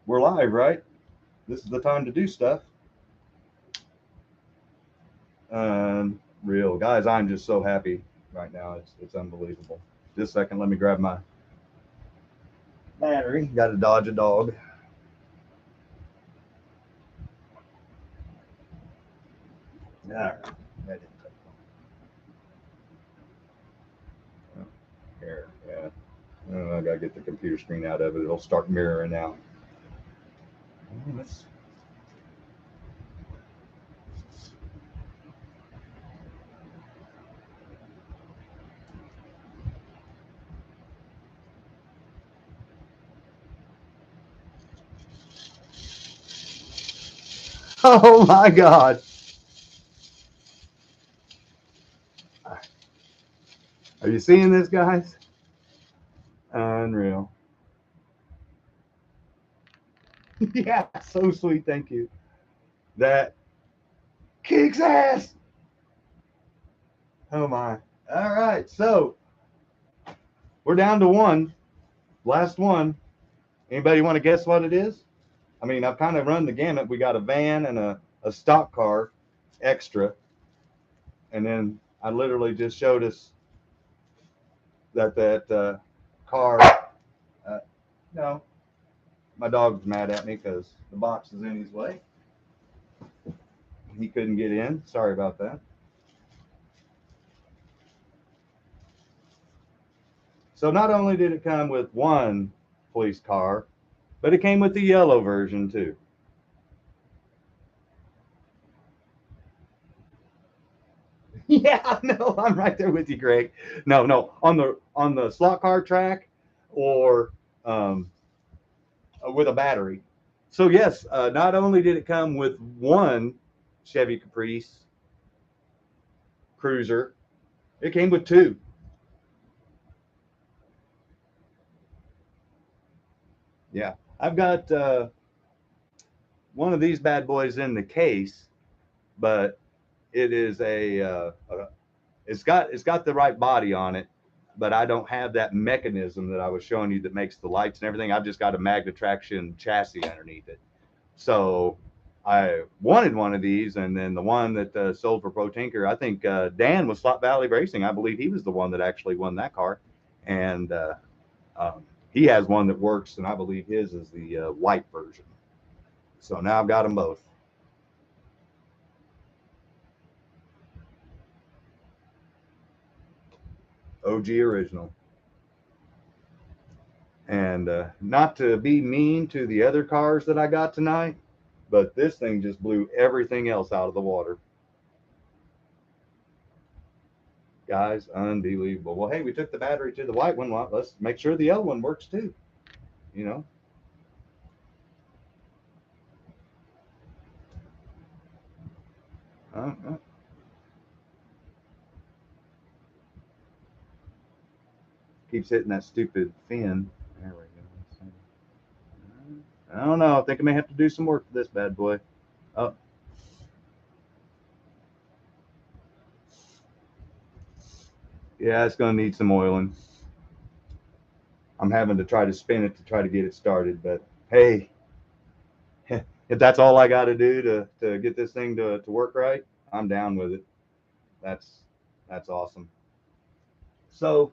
Speaker 1: We're live, right? This is the time to do stuff. Real guys, I'm just so happy right now. It's unbelievable. Just a second, let me grab my battery. Got to dodge a dog. All right. That didn't take long. Here, yeah. I gotta get the computer screen out of it. It'll start mirroring out. Let's Oh my God. Are you seeing this, guys? Unreal. Yeah, so sweet. Thank you. That kicks ass. Oh my. All right. So we're down to one. Last one. Anybody want to guess what it is? I mean, I've kind of run the gamut. We got a van and a stock car extra. And then I literally just showed us that car. Uh, no, my dog's mad at me because the box is in his way. He couldn't get in. Sorry about that. So not only did it come with one police car, but it came with the yellow version too. Yeah, no, I'm right there with you, Greg. No, no, on the slot car track or um, with a battery. So yes, not only did it come with one Chevy Caprice Cruiser, it came with two. Yeah, I've got one of these bad boys in the case, but it is it's got the right body on it, but I don't have that mechanism that I was showing you that makes the lights and everything. I've just got a magnet traction chassis underneath it. So I wanted one of these, and then the one that sold for Pro Tinker, I think Dan was Slot Valley Racing. I believe he was the one that actually won that car, and he has one that works, and I believe his is the white version. So now I've got them both. OG original. And not to be mean to the other cars that I got tonight, but this thing just blew everything else out of the water. Guys, unbelievable. Well, hey, we took the battery to the white one. Well, let's make sure the yellow one works too. You know, uh, keeps hitting that stupid fin. There we go. I don't know. I think I may have to do some work for this bad boy. Oh, yeah, it's going to need some oiling. I'm having to try to spin it to try to get it started, but hey, if that's all I got to do to get this thing to work right, I'm down with it. That's that's awesome. So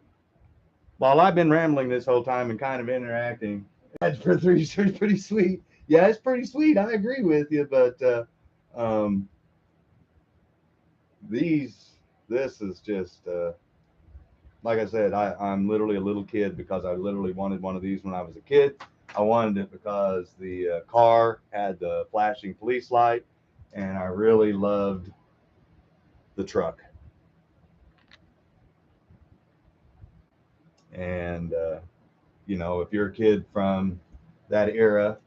Speaker 1: while I've been rambling this whole time and kind of interacting, that's pretty sweet. Yeah, it's pretty sweet. I agree with you, but um, these this is just like I said, I'm literally a little kid because I literally wanted one of these when I was a kid. I wanted it because the car had the flashing police light, and I really loved the truck. And you know, if you're a kid from that era,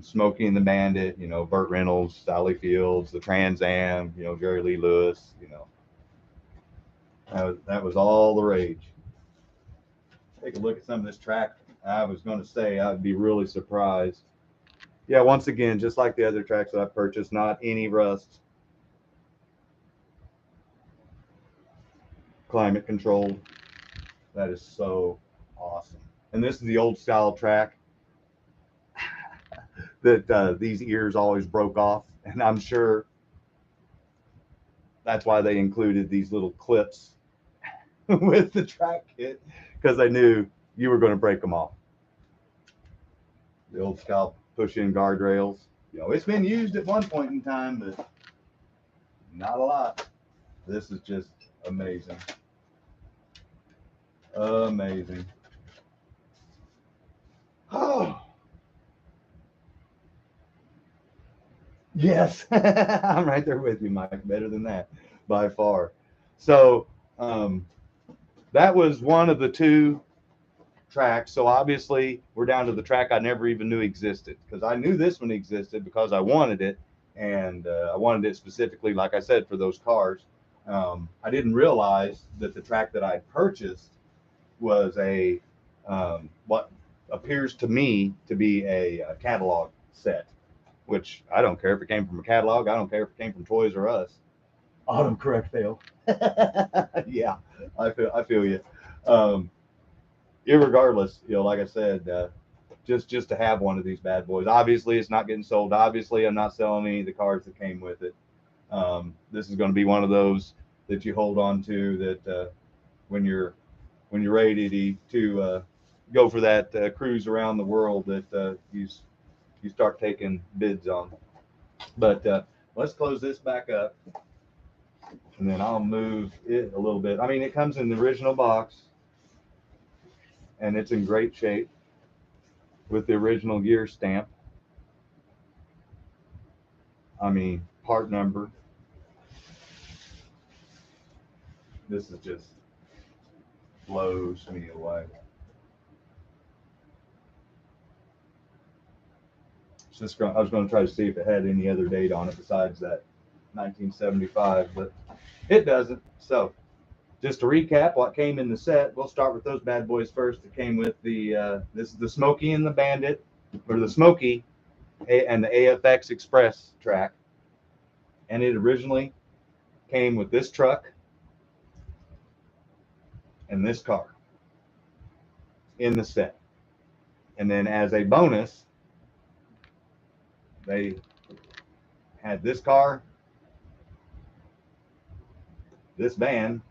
Speaker 1: Smokey and the Bandit, you know, Burt Reynolds, Sally Fields, the Trans Am, you know, Jerry Lee Lewis, you know, that was all the rage. Take a look at some of this track. I was going to say I'd be really surprised. Yeah, once again, just like the other tracks that I purchased, not any rust, climate controlled. That is so awesome. And this is the old style track that these ears always broke off, and I'm sure that's why they included these little clips with the track kit because they knew you were going to break them off. The old style push-in guardrails. You know, it's been used at one point in time, but not a lot. This is just amazing. Amazing. Oh, yes. I'm right there with you, Mike. Better than that by far. So, um, that was one of the two tracks. So obviously we're down to the track I never even knew existed because I knew this one existed because I wanted it, and I wanted it specifically, like I said, for those cars. I didn't realize that the track that I purchased was a what appears to me to be a catalog set, which I don't care if it came from a catalog. I don't care if it came from Toys R Us.
Speaker 2: Autocorrect fail.
Speaker 1: Yeah, I feel you. Um, Irregardless, like I said, just to have one of these bad boys. Obviously, it's not getting sold. Obviously, I'm not selling any of the cards that came with it. This is going to be one of those that you hold on to that when you're ready to go for that cruise around the world that you start taking bids on. But let's close this back up, and then I'll move it a little bit. I mean, it comes in the original box, and it's in great shape with the original year stamp. I mean, part number. This is just blows me away. I was going to try to see if it had any other date on it besides that 1975, but it doesn't. So, just to recap what came in the set, we'll start with those bad boys first. It came with this is the Smokey and the Bandit, or the Smokey and the AFX Express track, and it originally came with this truck and this car in the set. And then as a bonus, they had this car, this van,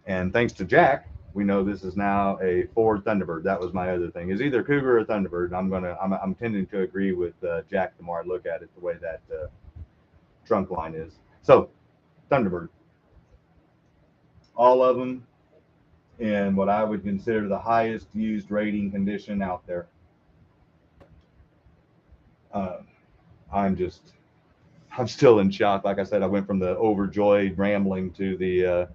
Speaker 1: and thanks to Jack, we know this is now a Ford Thunderbird. That was my other thing. Is either Cougar or Thunderbird. I'm tending to agree with Jack the more I look at it, the way that trunk line is. So Thunderbird, all of them in what I would consider the highest used rating condition out there. I'm still in shock. Like I said, I went from the overjoyed rambling to the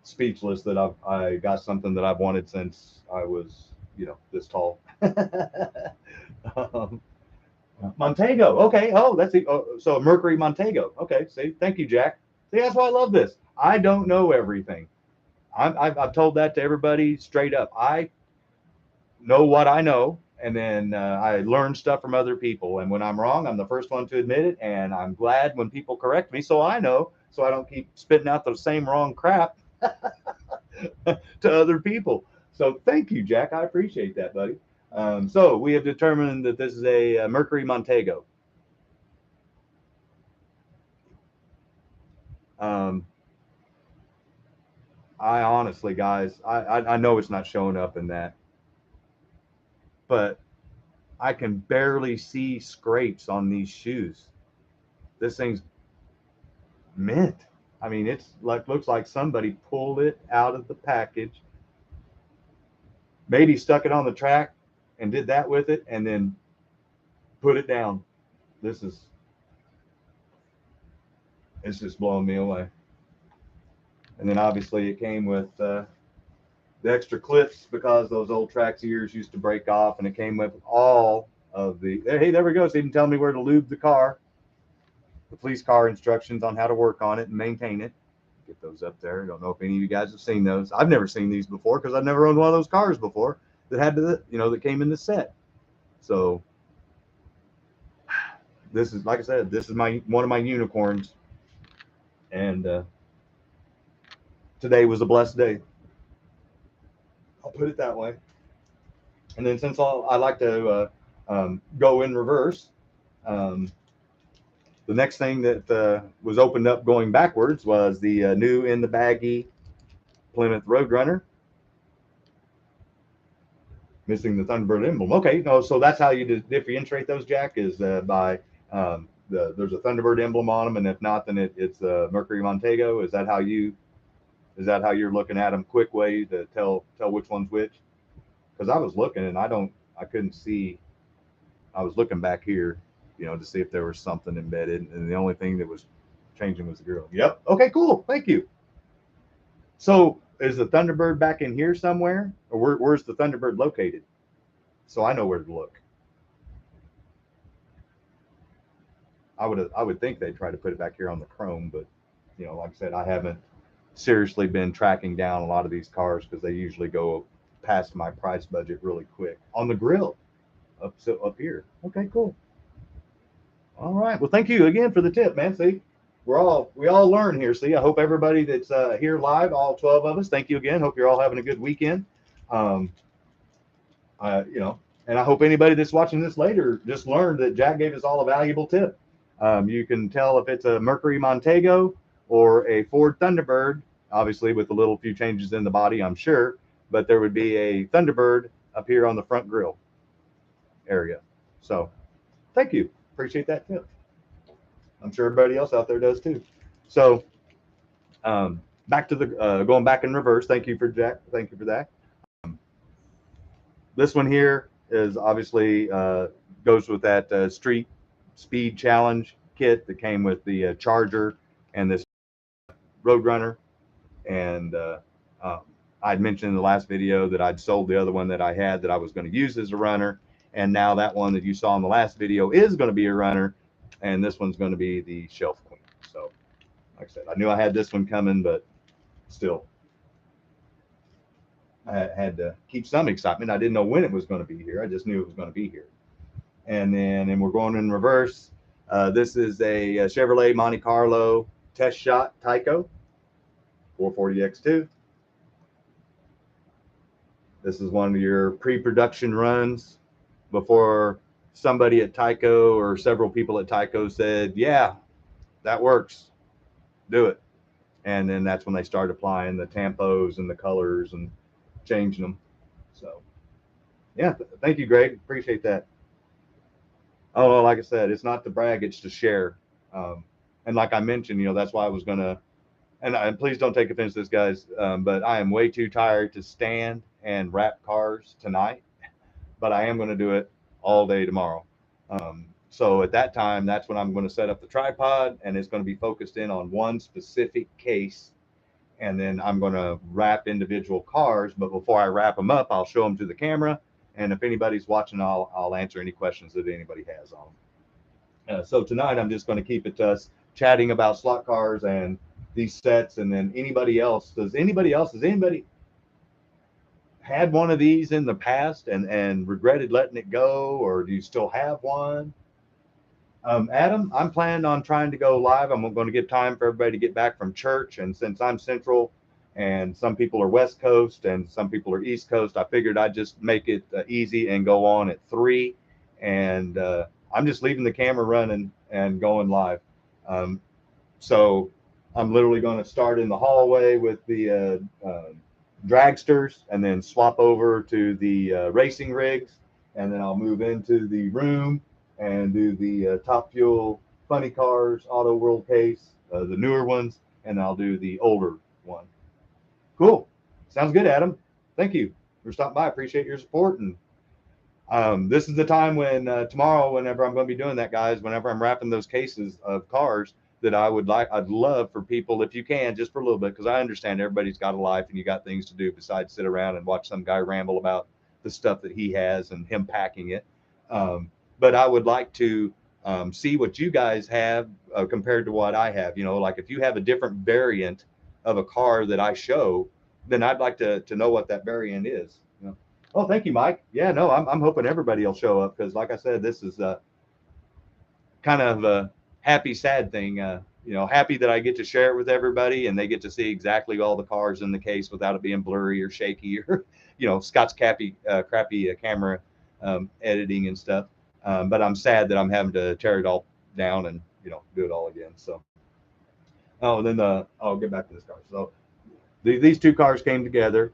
Speaker 1: speechless that I got something that I've wanted since I was, this tall. um, Montego. Okay. Oh, so a Mercury Montego. Okay. See, thank you, Jack. See, that's why I love this. I don't know everything. I've told that to everybody straight up. I know what I know, and then I learn stuff from other people. And when I'm wrong, I'm the first one to admit it. And I'm glad when people correct me, so I know, so I don't keep spitting out the same wrong crap to other people. So thank you, Jack. I appreciate that, buddy. So we have determined that this is a Mercury Montego. I honestly, guys, I know it's not showing up in that, but I can barely see scrapes on these shoes. This thing's mint. I mean, it's like looks like somebody pulled it out of the package, maybe stuck it on the track and did that with it, and then put it down. This is it's just blowing me away. And then obviously it came with the extra clips because those old Trax ears used to break off, and it came with all of the. Hey, there we go. It's even telling me where to lube the car. The police car instructions on how to work on it and maintain it. Get those up there. I don't know if any of you guys have seen those. I've never seen these before because I've never owned one of those cars before that had that came in the set. So this is, like I said, this is one of my unicorns, and today was a blessed day. I'll put it that way. And then since I like to go in reverse, the next thing that was opened up going backwards was the new in the baggy Plymouth Roadrunner, missing the Thunderbird emblem. Okay, no, so that's how you differentiate those, Jack, is by there's a Thunderbird emblem on them, and if not, then it's Mercury Montego. Is that how you're looking at them? Quick way to tell which one's which? Because I was looking and I couldn't see. I was looking back here, to see if there was something embedded, and the only thing that was changing was the girl. Yep. Okay, cool. Thank you. So is the Thunderbird back in here somewhere, or where's the Thunderbird located? So I know where to look. I would think they'd try to put it back here on the chrome, but you know, like I said, I haven't seriously been tracking down a lot of these cars because they usually go past my price budget really quick. On the grill, up here. Okay, cool. All right. Well, thank you again for the tip, man. See, we all learn here. See, I hope everybody that's here live, all 12 of us, thank you again. Hope you're all having a good weekend. Um, you know, and I hope anybody that's watching this later just learned that Jack gave us all a valuable tip. You can tell if it's a Mercury Montego or a Ford Thunderbird, obviously with a little few changes in the body, I'm sure, but there would be a Thunderbird up here on the front grille area. So thank you. Appreciate that tip. I'm sure everybody else out there does too. So back to the going back in reverse. Thank you for Jack. Thank you for that. This one here is obviously goes with that street speed challenge kit that came with the Charger and this Roadrunner. And I'd mentioned in the last video that I'd sold the other one that I had that I was going to use as a runner. And now that one that you saw in the last video is going to be a runner. And this one's going to be the Shelf Queen. So, like I said, I knew I had this one coming, but still, I had to keep some excitement. I didn't know when it was going to be here. I just knew it was going to be here. And we're going in reverse. This is a Chevrolet Monte Carlo test shot Tyco 440X2. This is one of your pre-production runs before somebody at Tyco or several people at Tyco said, yeah, that works, do it. And then that's when they started applying the tampos and the colors and changing them. So yeah, thank you, Greg. Appreciate that. Oh, like I said, it's not to brag, it's to share. And like I mentioned, you know, that's why I was gonna, and please don't take offense to this, guys, but I am way too tired to stand and wrap cars tonight, but I am going to do it all day tomorrow. So at that time, that's when I'm going to set up the tripod, and it's going to be focused in on one specific case, and then I'm going to wrap individual cars. But before I wrap them up, I'll show them to the camera, and if anybody's watching, I'll answer any questions that anybody has on them. So tonight, I'm just going to keep it to us chatting about slot cars and these sets, and then anybody else. Has anybody had one of these in the past and regretted letting it go, or do you still have one? Adam, I'm planning on trying to go live. I'm going to give time for everybody to get back from church, and since I'm central and some people are west coast and some people are east coast, I figured I'd just make it easy and go on at 3. And I'm just leaving the camera running and going live. So I'm literally going to start in the hallway with the dragsters and then swap over to the racing rigs, and then I'll move into the room and do the Top Fuel funny cars auto world case, the newer ones, and I'll do the older one. Cool. Sounds good, Adam. Thank you for stopping by. Appreciate your support. And this is the time when tomorrow, whenever I'm going to be doing that, guys, whenever I'm wrapping those cases of cars, that I'd love for people, if you can, just for a little bit, because I understand everybody's got a life and you got things to do besides sit around and watch some guy ramble about the stuff that he has and him packing it. But I would like to see what you guys have compared to what I have. You know, like if you have a different variant of a car that I show, then I'd like to know what that variant is. You know? Oh, thank you, Mike. Yeah, no, I'm hoping everybody will show up because, like I said, this is kind of a happy, sad thing. You know, happy that I get to share it with everybody and they get to see exactly all the cars in the case without it being blurry or shaky or, you know, Scott's crappy camera editing and stuff. But I'm sad that I'm having to tear it all down and, you know, do it all again. So, oh, then I'll get back to this car. So these two cars came together.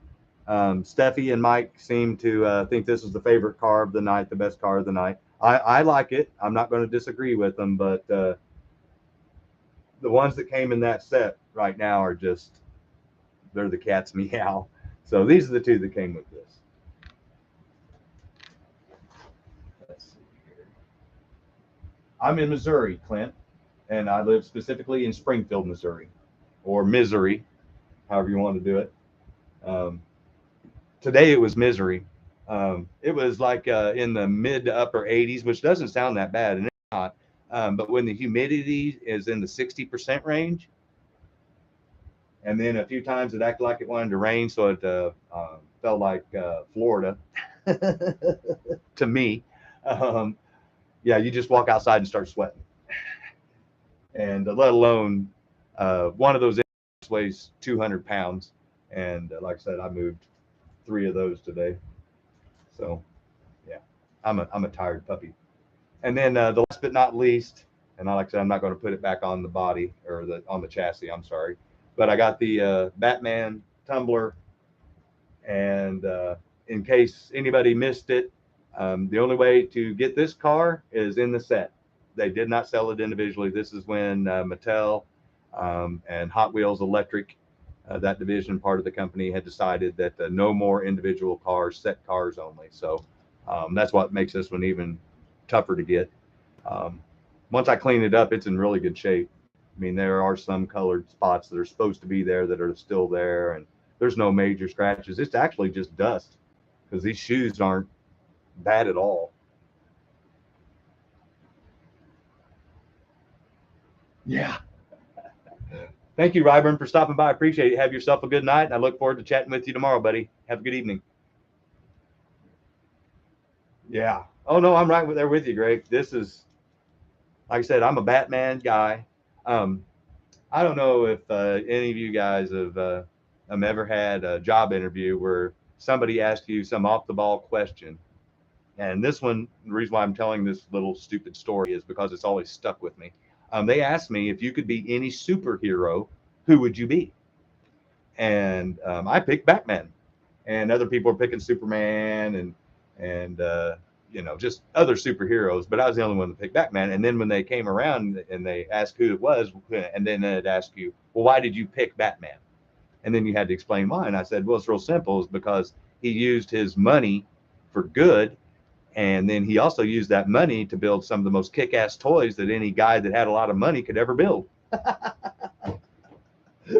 Speaker 1: Steffi and Mike seem to think this is the favorite car of the night, the best car of the night. I like it. I'm not going to disagree with them, but the ones that came in that set right now are just, they're the cat's meow. So these are the two that came with this. Let's see here. I'm in Missouri, Clint, and I live specifically in Springfield, Missouri, or Misery, however you want to do it. Today it was misery. It was like in the mid to upper 80s, which doesn't sound that bad, and it's not. But when the humidity is in the 60% range, and then a few times it acted like it wanted to rain, so it felt like Florida to me. Um, yeah, you just walk outside and start sweating. And let alone one of those weighs 200 pounds. And like I said, I moved 3 of those today. So yeah, I'm a tired puppy. And then the last but not least, and like I said, I'm not going to put it back on the body or on the chassis. I'm sorry, but I got the Batman tumbler, and in case anybody missed it, the only way to get this car is in the set. They did not sell it individually. This is when Mattel and Hot Wheels Electric, that division part of the company, had decided that no more individual cars, set cars only. So that's what makes this one even tougher to get. Um, Once I clean it up, it's in really good shape. I mean, there are some colored spots that are supposed to be there that are still there, and there's no major scratches. It's actually just dust because these shoes aren't bad at all.
Speaker 2: Yeah.
Speaker 1: Thank you, Ryburn, for stopping by. I appreciate it. Have yourself a good night, and I look forward to chatting with you tomorrow, buddy. Have a good evening. Yeah. Oh no, I'm right there with you, Greg. This is, like I said, I'm a Batman guy. Um, I don't know if any of you guys have ever had a job interview where somebody asked you some off the ball question. And this one, the reason why I'm telling this little stupid story is because it's always stuck with me. They asked me if you could be any superhero, who would you be? And I picked Batman, and other people are picking Superman and just other superheroes. But I was the only one that picked Batman. And then when they came around and they asked who it was, and then they'd ask you, well, why did you pick Batman? And then you had to explain why. And I said, well, it's real simple. It's because he used his money for good, and then he also used that money to build some of the most kick-ass toys that any guy that had a lot of money could ever build.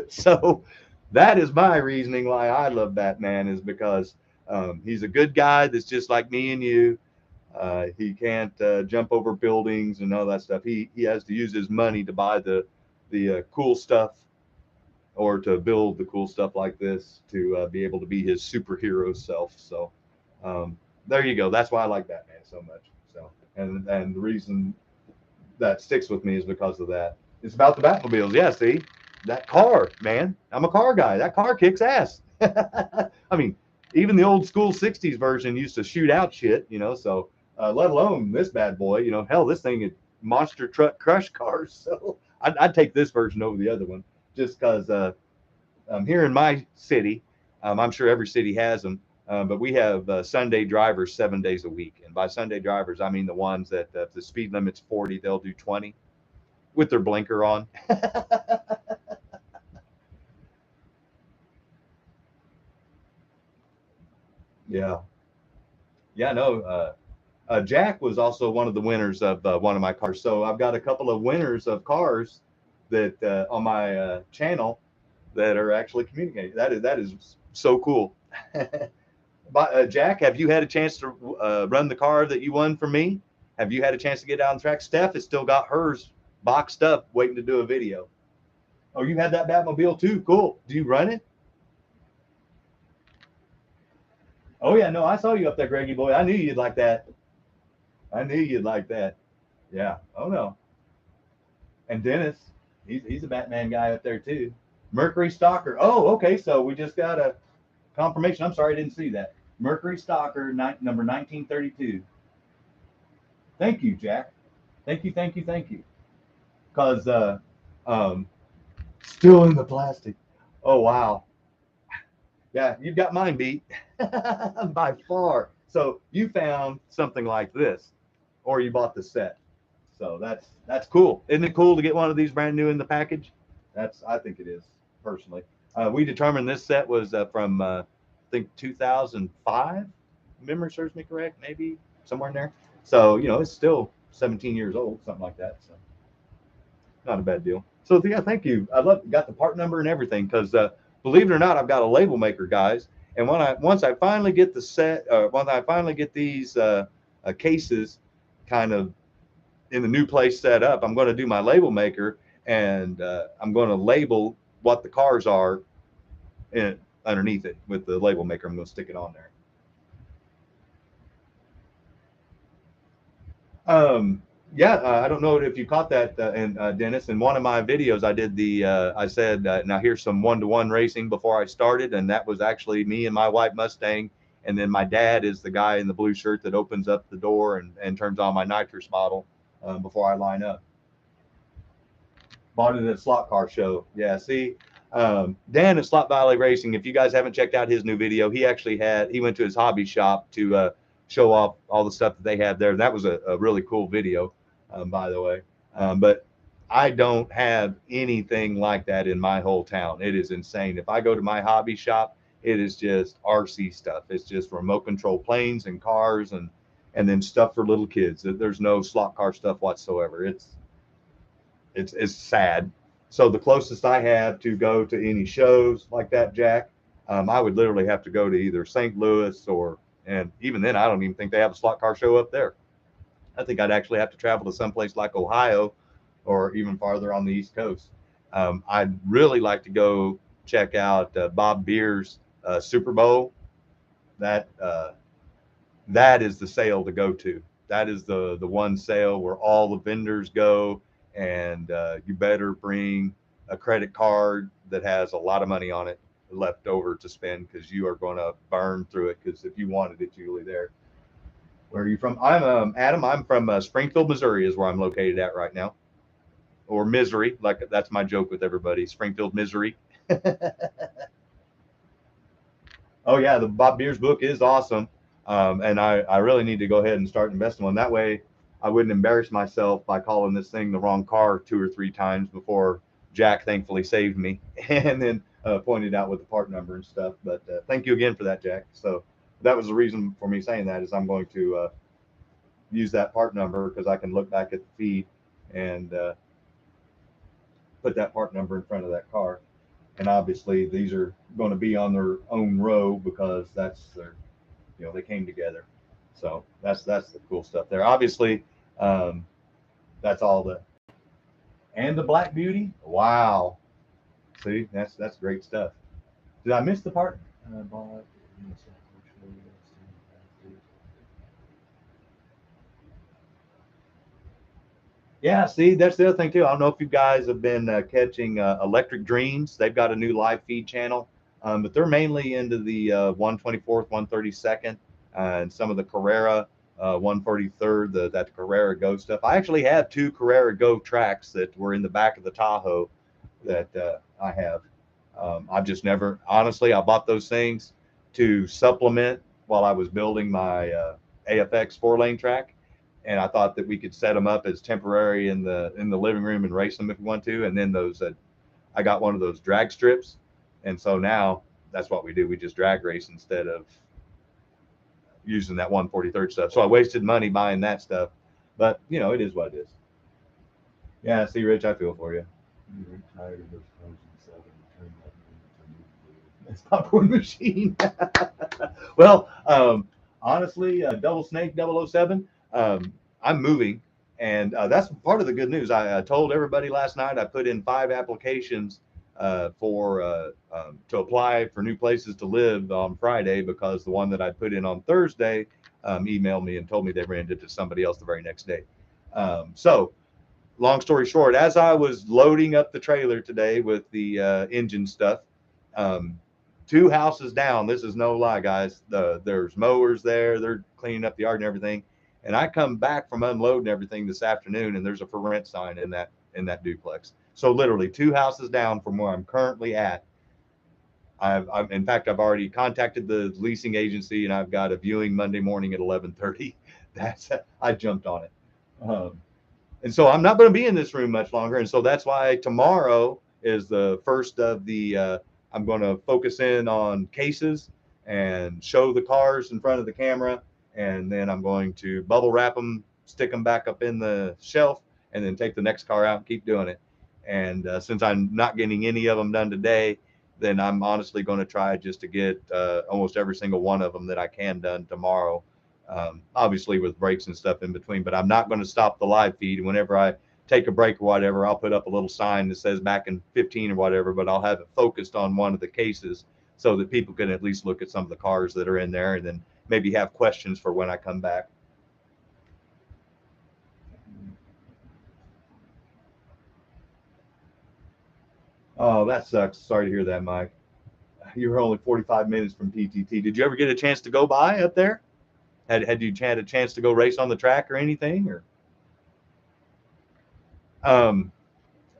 Speaker 1: So that is my reasoning why I love Batman, is because he's a good guy that's just like me and you. He can't jump over buildings and all that stuff. He has to use his money to buy the cool stuff, or to build the cool stuff like this, to be able to be his superhero self. So um, there you go. That's why I like Batman so much. So and the reason that sticks with me is because of that. It's about the Batmobiles. Yeah, see that car, man. I'm a car guy. That car kicks ass. I mean, even the old school '60s version used to shoot out shit, So let alone this bad boy. Hell, this thing is monster truck crush cars. So I'd take this version over the other one, just because here in my city, I'm sure every city has them, but we have Sunday drivers 7 days a week. And by Sunday drivers, I mean the ones that if the speed limit's 40, they'll do 20 with their blinker on. Yeah. Yeah, no. Jack was also one of the winners of one of my cars. So I've got a couple of winners of cars that on my channel that are actually communicating. That is so cool. But, Jack, have you had a chance to run the car that you won from me? Have you had a chance to get down the track? Steph has still got hers boxed up, waiting to do a video. Oh, you had that Batmobile too? Cool. Do you run it? Oh yeah, no, I saw you up there, Greggy boy. I knew you'd like that. I knew you'd like that. Yeah. Oh no. And Dennis, he's a Batman guy up there too. Mercury Stalker. Oh, okay. So we just got a confirmation. I'm sorry, I didn't see that. Mercury Stalker, number 1932. Thank you, Jack. Thank you, thank you, thank you. Because um, still in the plastic. Oh wow. Yeah, you've got mine beat by far. So you found something like this, or you bought the set. So that's cool. Isn't it cool to get one of these brand new in the package? I think it is, personally. We determined this set was from I think 2005. Memory serves me correct, maybe somewhere in there. So it's still 17 years old, something like that. So not a bad deal. So yeah, thank you. I love got the part number and everything, because believe it or not, I've got a label maker, guys. And once I finally get the set, once I finally get these cases kind of in the new place set up, I'm going to do my label maker, and I'm going to label what the cars are in, underneath it with the label maker. I'm going to stick it on there. Yeah, I don't know if you caught that, and Dennis. In one of my videos, I did I said, now here's some one-to-one racing before I started, and that was actually me and my white Mustang, and then my dad is the guy in the blue shirt that opens up the door and turns on my nitrous bottle before I line up. Bought it at Slot Car Show. Yeah, see, Dan at Slot Valley Racing. If you guys haven't checked out his new video, he went to his hobby shop to show off all the stuff that they had there. That was a really cool video, by the way. But I don't have anything like that in my whole town. It is insane. If I go to my hobby shop, it is just RC stuff. It's just remote control planes and cars and then stuff for little kids. There's no slot car stuff whatsoever. It's sad. So the closest I have to go to any shows like that, Jack, I would literally have to go to either St. Louis and even then, I don't even think they have a slot car show up there. I think I'd actually have to travel to someplace like Ohio or even farther on the East Coast. I'd really like to go check out Bob Beer's Super Bowl. That that is the sale to go to. That is the one sale where all the vendors go, and you better bring a credit card that has a lot of money on it left over to spend, because you are going to burn through it. Because if you wanted it, Julie, there. Where are you from? I'm Adam. I'm from Springfield, Missouri, is where I'm located at right now, or Misery. Like that's my joke with everybody. Springfield, Misery. Oh yeah, the Bob Beers book is awesome, and I really need to go ahead and start investing one. That way, I wouldn't embarrass myself by calling this thing the wrong car 2 or 3 times before Jack thankfully saved me, and then pointed out with the part number and stuff. But thank you again for that, Jack. So that was the reason for me saying that, is I'm going to use that part number because I can look back at the feed and put that part number in front of that car. And obviously these are going to be on their own row because that's their, they came together. So that's the cool stuff there. Obviously, that's all and the Black Beauty. Wow, see, that's great stuff. Did I miss the part? Yeah, see, that's the other thing too. I don't know if you guys have been catching Electric Dreams. They've got a new live feed channel, but they're mainly into the 124th, 132nd, and some of the Carrera 143rd, that Carrera Go stuff. I actually have 2 Carrera Go tracks that were in the back of the Tahoe that I have. I've just never, honestly, I bought those things to supplement while I was building my AFX 4-lane track, and I thought that we could set them up as temporary in the living room and race them if we want to. And then I got one of those drag strips, and so now that's what we do. We just drag race instead of using that 143rd stuff. So I wasted money buying that stuff, but it is what it is. Yeah, see, Rich, I feel for you.
Speaker 2: You're tired of those Frozen 7 turn that into
Speaker 1: It's popcorn machine. Well, honestly, Double Snake 007, I'm moving, and that's part of the good news. I told everybody last night I put in 5 applications to apply for new places to live on Friday, because the one that I put in on Thursday emailed me and told me they ran it to somebody else the very next day. So long story short, as I was loading up the trailer today with the engine stuff, 2 houses down, this is no lie, guys, there's mowers there, they're cleaning up the yard and everything, and I come back from unloading everything this afternoon, and there's a for rent sign in that duplex. So literally 2 houses down from where I'm currently at. In fact, I've already contacted the leasing agency, and I've got a viewing Monday morning at 11:30. I jumped on it. And so I'm not going to be in this room much longer. And so that's why tomorrow is the first of the, I'm going to focus in on cases and show the cars in front of the camera. And then I'm going to bubble wrap them, stick them back up in the shelf, and then take the next car out and keep doing it. And since I'm not getting any of them done today, then I'm honestly going to try just to get almost every single one of them that I can done tomorrow. obviously with breaks and stuff in between. But I'm not going to stop the live feed. Whenever I take a break or whatever, I'll put up a little sign that says back in 15 or whatever, but I'll have it focused on one of the cases so that people can at least look at some of the cars that are in there and then maybe have questions for when I come back. Oh, that sucks. Sorry to hear that, Mike. You were only 45 minutes from PTT. Did you ever get a chance to go by up there? Had you had a chance to go race on the track or anything? Or um,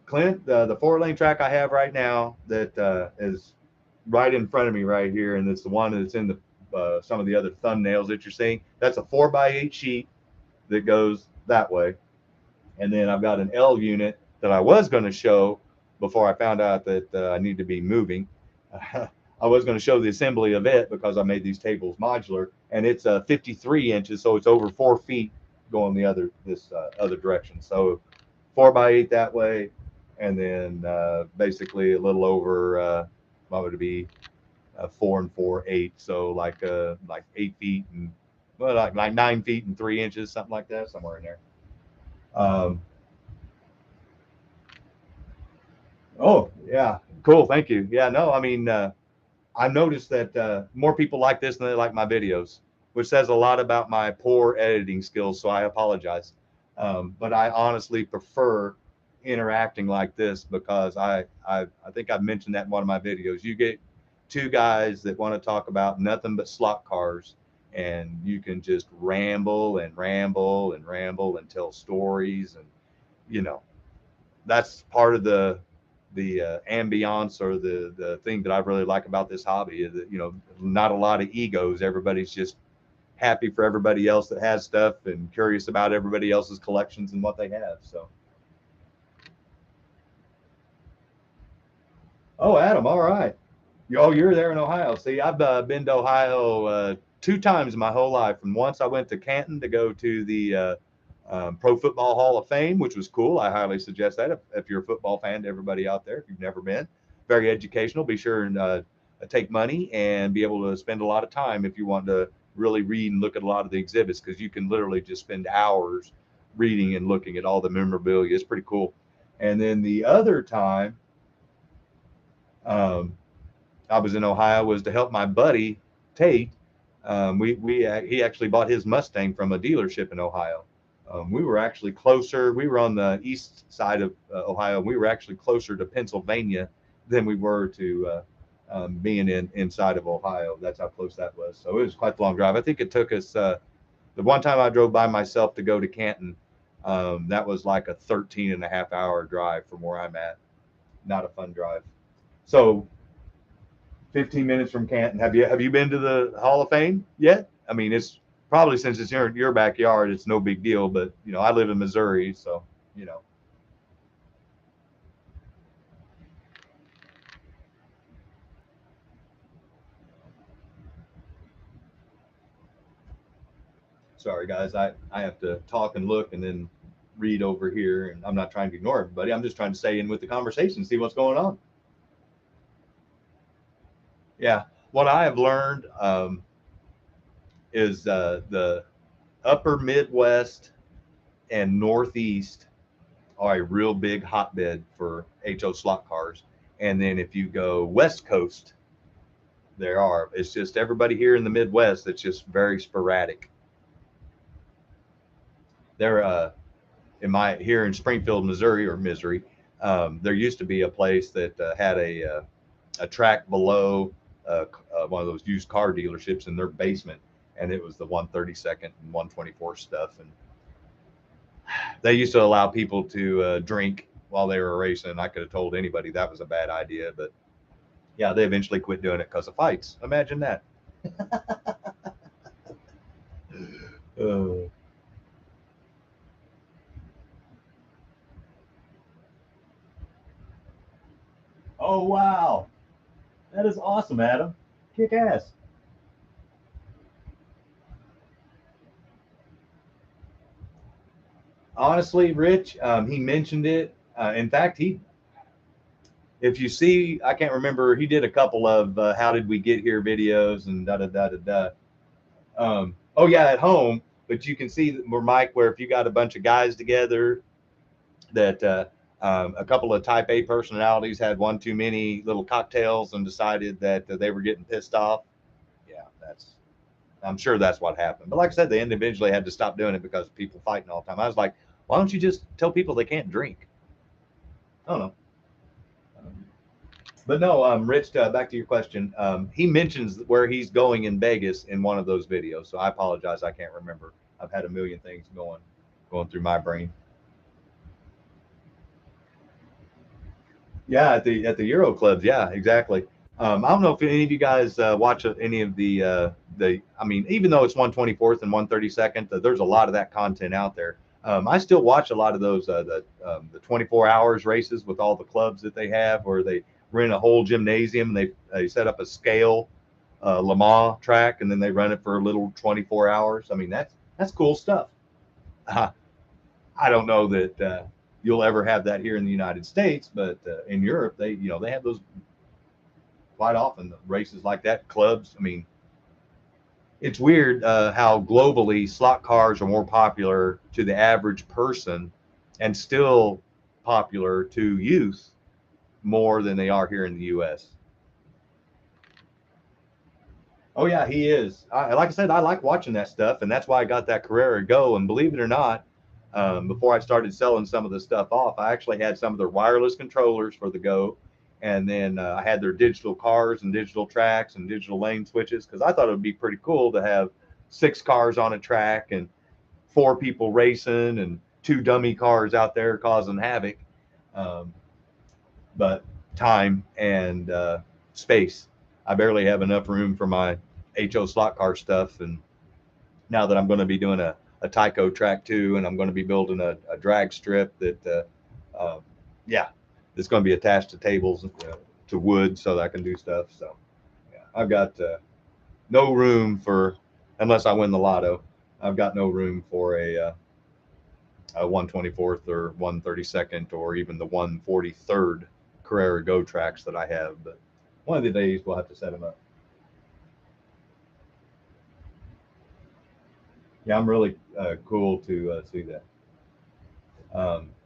Speaker 1: Clint, the 4 lane track I have right now that is right in front of me right here, and it's the one that's in the some of the other thumbnails that you're seeing. That's a 4x8 sheet that goes that way, and then I've got an L unit that I was going to show before I found out that I need to be moving. I was going to show the assembly of it because I made these tables modular, and it's 53 inches, so it's over 4 feet going the other this other direction. So 4x8 that way, and then basically a little over what would it be 4 and 4/8, so like 8 feet and well like 9 feet and 3 inches, something like that, somewhere in there. Um, oh yeah, cool, thank you. Yeah, no, I mean I noticed that more people like this than they like my videos, which says a lot about my poor editing skills. So I apologize. But I honestly prefer interacting like this because I think I've mentioned that in one of my videos. You get two guys that want to talk about nothing but slot cars, and you can just ramble and ramble and ramble and tell stories, and you know that's part of the ambiance or the thing that I really like about this hobby is that not a lot of egos. Everybody's just happy for everybody else that has stuff and curious about everybody else's collections and what they have. So, oh, Adam, all right. Oh, you're there in Ohio. See, I've been to Ohio 2 times in my whole life. And once I went to Canton to go to the Pro Football Hall of Fame, which was cool. I highly suggest that if you're a football fan, to everybody out there, if you've never been. Very educational. Be sure and take money and be able to spend a lot of time if you want to really read and look at a lot of the exhibits because you can literally just spend hours reading and looking at all the memorabilia. It's pretty cool. And then the other time um, I was in Ohio was to help my buddy Tate. He actually bought his Mustang from a dealership in Ohio. We were actually closer. We were on the east side of Ohio. We were actually closer to Pennsylvania than we were to being inside of Ohio. That's how close that was. So it was quite a long drive. I think it took us the one time I drove by myself to go to Canton. That was like a 13 and a half hour drive from where I'm at. Not a fun drive. So 15 minutes from Canton. Have you been to the Hall of Fame yet? I mean, it's probably since it's your backyard, it's no big deal. But I live in Missouri, so you know. Sorry, guys. I have to talk and look and then read over here, and I'm not trying to ignore everybody. I'm just trying to stay in with the conversation, see what's going on. Yeah, what I have learned is the upper Midwest and Northeast are a real big hotbed for HO slot cars. And then if you go West Coast, there are. It's just everybody here in the Midwest. It's just very sporadic. There, in my here in Springfield, Missouri, or Misery, there used to be a place that had a track below one of those used car dealerships in their basement, and it was the 132nd and 124 stuff, and they used to allow people to drink while they were racing. I could have told anybody that was a bad idea, but yeah, they eventually quit doing it because of fights. Imagine that. Uh, oh wow, that is awesome, Adam. Kick ass. Honestly, Rich, he mentioned it. In fact, if you see, I can't remember. He did a couple of "How did we get here" videos and da da da da da. Oh yeah, at home, but you can see where Mike, where if you got a bunch of guys together that a couple of type A personalities had one too many little cocktails and decided that they were getting pissed off. Yeah, that's I'm sure that's what happened. But like I said, they individually had to stop doing it because of people fighting all the time. I was like, why don't you just tell people they can't drink? I don't know. But no, Rich, back to your question. He mentions where he's going in Vegas in one of those videos. So I apologize, I can't remember. I've had a million things going through my brain. Yeah, at the Euro clubs. Yeah, exactly. I don't know if any of you guys watch any of the. I mean, even though it's 124th and 132nd, there's a lot of that content out there. I still watch a lot of those the 24 hours races with all the clubs that they have, where they rent a whole gymnasium. They set up a scale Le Mans track, and then they run it for a little 24 hours. I mean, that's cool stuff. Uh, I don't know that you'll ever have that here in the United States, but in Europe, they have those quite often. Races like that, clubs. I mean, it's weird how globally slot cars are more popular to the average person, and still popular to youth more than they are here in the U.S. Oh yeah, he is. Like I said, I like watching that stuff, and that's why I got that Carrera Go. And believe it or not, before I started selling some of the stuff off, I actually had some of their wireless controllers for the Go, and then I had their digital cars and digital tracks and digital lane switches because I thought it would be pretty cool to have 6 cars on a track and 4 people racing and 2 dummy cars out there causing havoc. Um, but time and space. I barely have enough room for my HO slot car stuff. And now that I'm going to be doing a Tyco track too, and I'm going to be building a drag strip that, yeah, it's going to be attached to tables, to wood so that I can do stuff. So yeah, I've got no room for, unless I win the lotto, I've got no room for a 124th or 132nd or even the 143rd Carrera Go tracks that I have. But one of the days we'll have to set them up. Yeah, I'm really cool to see that.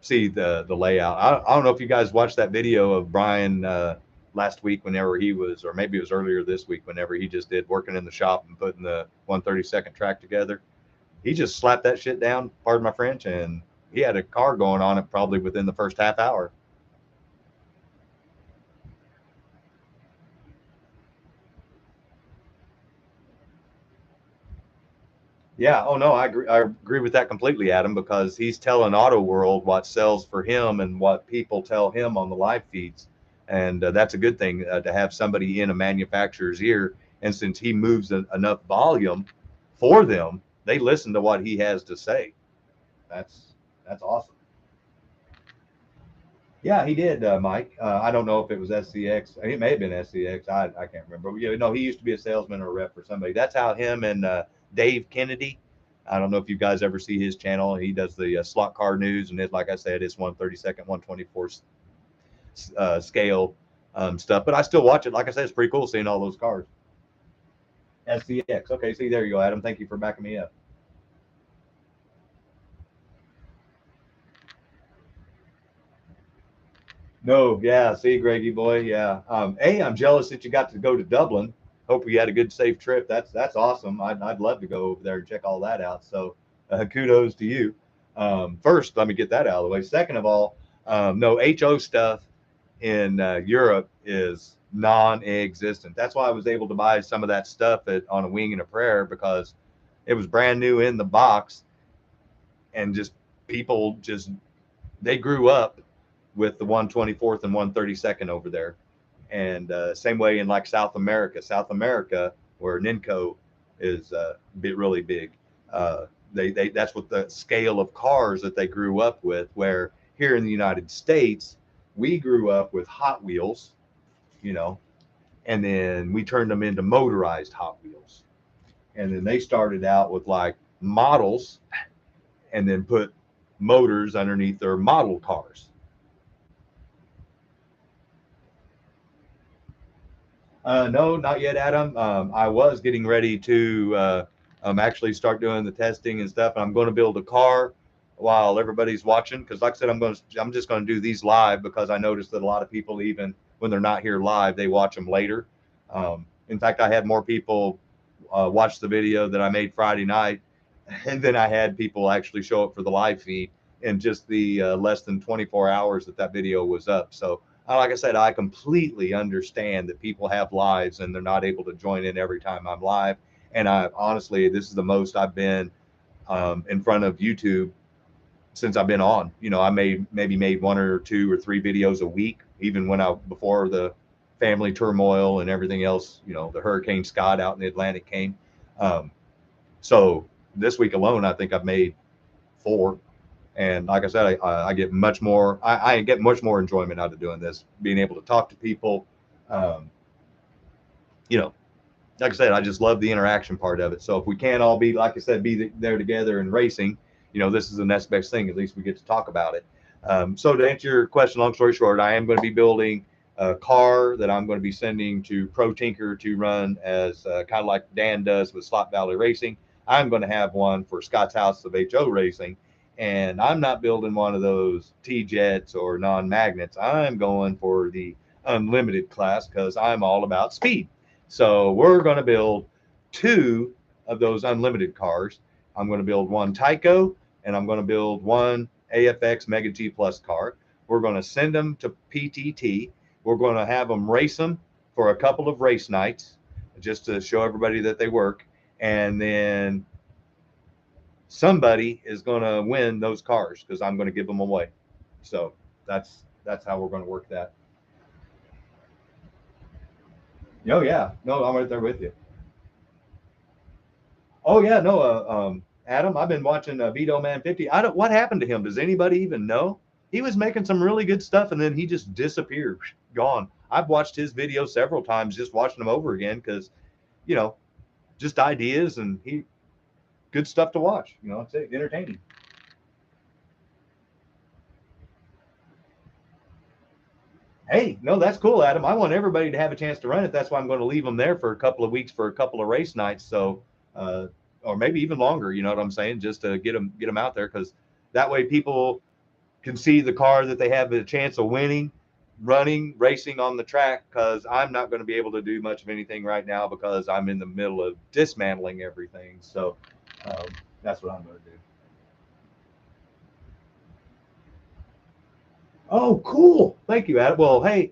Speaker 1: See the layout. I don't know if you guys watched that video of Brian last week, whenever he was, or maybe it was earlier this week, whenever he just did working in the shop and putting the 132nd track together. He just slapped that shit down, pardon my French, and he had a car going on it probably within the first half hour. Yeah. Oh no, I agree with that completely, Adam, because he's telling Auto World what sells for him and what people tell him on the live feeds, and that's a good thing to have somebody in a manufacturer's ear. And since he moves enough volume for them, they listen to what he has to say. That's that's awesome. Yeah, he did, Mike. I don't know if it was SCX. It may have been SCX. I can't remember. But, no, he used to be a salesman or a rep for somebody. That's how him and Dave Kennedy. I don't know if you guys ever see his channel. He does the slot car news, and like I said, it's 132nd, 124th scale stuff. But I still watch it. Like I said, it's pretty cool seeing all those cars. SCX. Okay, see, there you go, Adam. Thank you for backing me up. No, yeah, see, Greggy boy, yeah. Hey, I'm jealous that you got to go to Dublin. Hope you had a good, safe trip. That's awesome. I'd love to go over there and check all that out. So, kudos to you. First, let me get that out of the way. Second of all, no HO stuff in Europe is non-existent. That's why I was able to buy some of that stuff on a wing and a prayer because it was brand new in the box, and just people just they grew up with the 124th and 132nd over there. And same way in like South America, where Ninco is really big. They that's what the scale of cars that they grew up with. Where here in the United States, we grew up with Hot Wheels, you know, and then we turned them into motorized Hot Wheels, and then they started out with like models, and then put motors underneath their model cars. No, not yet, Adam. I was getting ready to actually start doing the testing and stuff. And I'm going to build a car while everybody's watching, because like I said, I'm just going to do these live, because I noticed that a lot of people, even when they're not here live, they watch them later. In fact, I had more people watch the video that I made Friday night, and then I had people actually show up for the live feed in just the less than 24 hours that that video was up. So, like I said, I completely understand that people have lives and they're not able to join in every time I'm live. And I honestly, this is the most I've been in front of YouTube since I've been on. You know, I maybe made one or two or three videos a week, even when I before the family turmoil and everything else. You know, the Hurricane Scott out in the Atlantic came. Um, so this week alone, I think I've made four. And like I said, I get much more. I get much more enjoyment out of doing this, being able to talk to people. Um, you know, like I said, I just love the interaction part of it. So if we can't all be, like I said, be there together and racing, you know, this is the next best thing. At least we get to talk about it. So to answer your question, long story short, I am going to be building a car that I'm going to be sending to Pro Tinker to run as kind of like Dan does with Slot Valley Racing. I'm going to have one for Scott's House of HO Racing. And I'm not building one of those T-Jets or non-magnets. I'm going for the unlimited class because I'm all about speed. So we're going to build two of those unlimited cars. I'm going to build one Tyco, and I'm going to build one AFX Mega G Plus car. We're going to send them to PTT. We're going to have them race them for a couple of race nights just to show everybody that they work. And then somebody is going to win those cars because I'm going to give them away. So that's how we're going to work that. Oh yeah, no, I'm right there with you. Oh yeah, no, Adam, I've been watching Vito Man 50. I don't. What happened to him? Does anybody even know? He was making some really good stuff, and then he just disappeared, gone. I've watched his videos several times, just watching them over again because, you know, just ideas and he good stuff to watch. You know, it's entertaining. Hey, no, that's cool, Adam. I want everybody to have a chance to run it. That's why I'm going to leave them there for a couple of weeks for a couple of race nights. So, or maybe even longer. You know what I'm saying? Just to get them out there because that way people can see the car that they have a chance of winning, running, racing on the track. Because I'm not going to be able to do much of anything right now because I'm in the middle of dismantling everything. So um, that's what I'm going to do. Oh, cool. Thank you, Adam. Well, hey,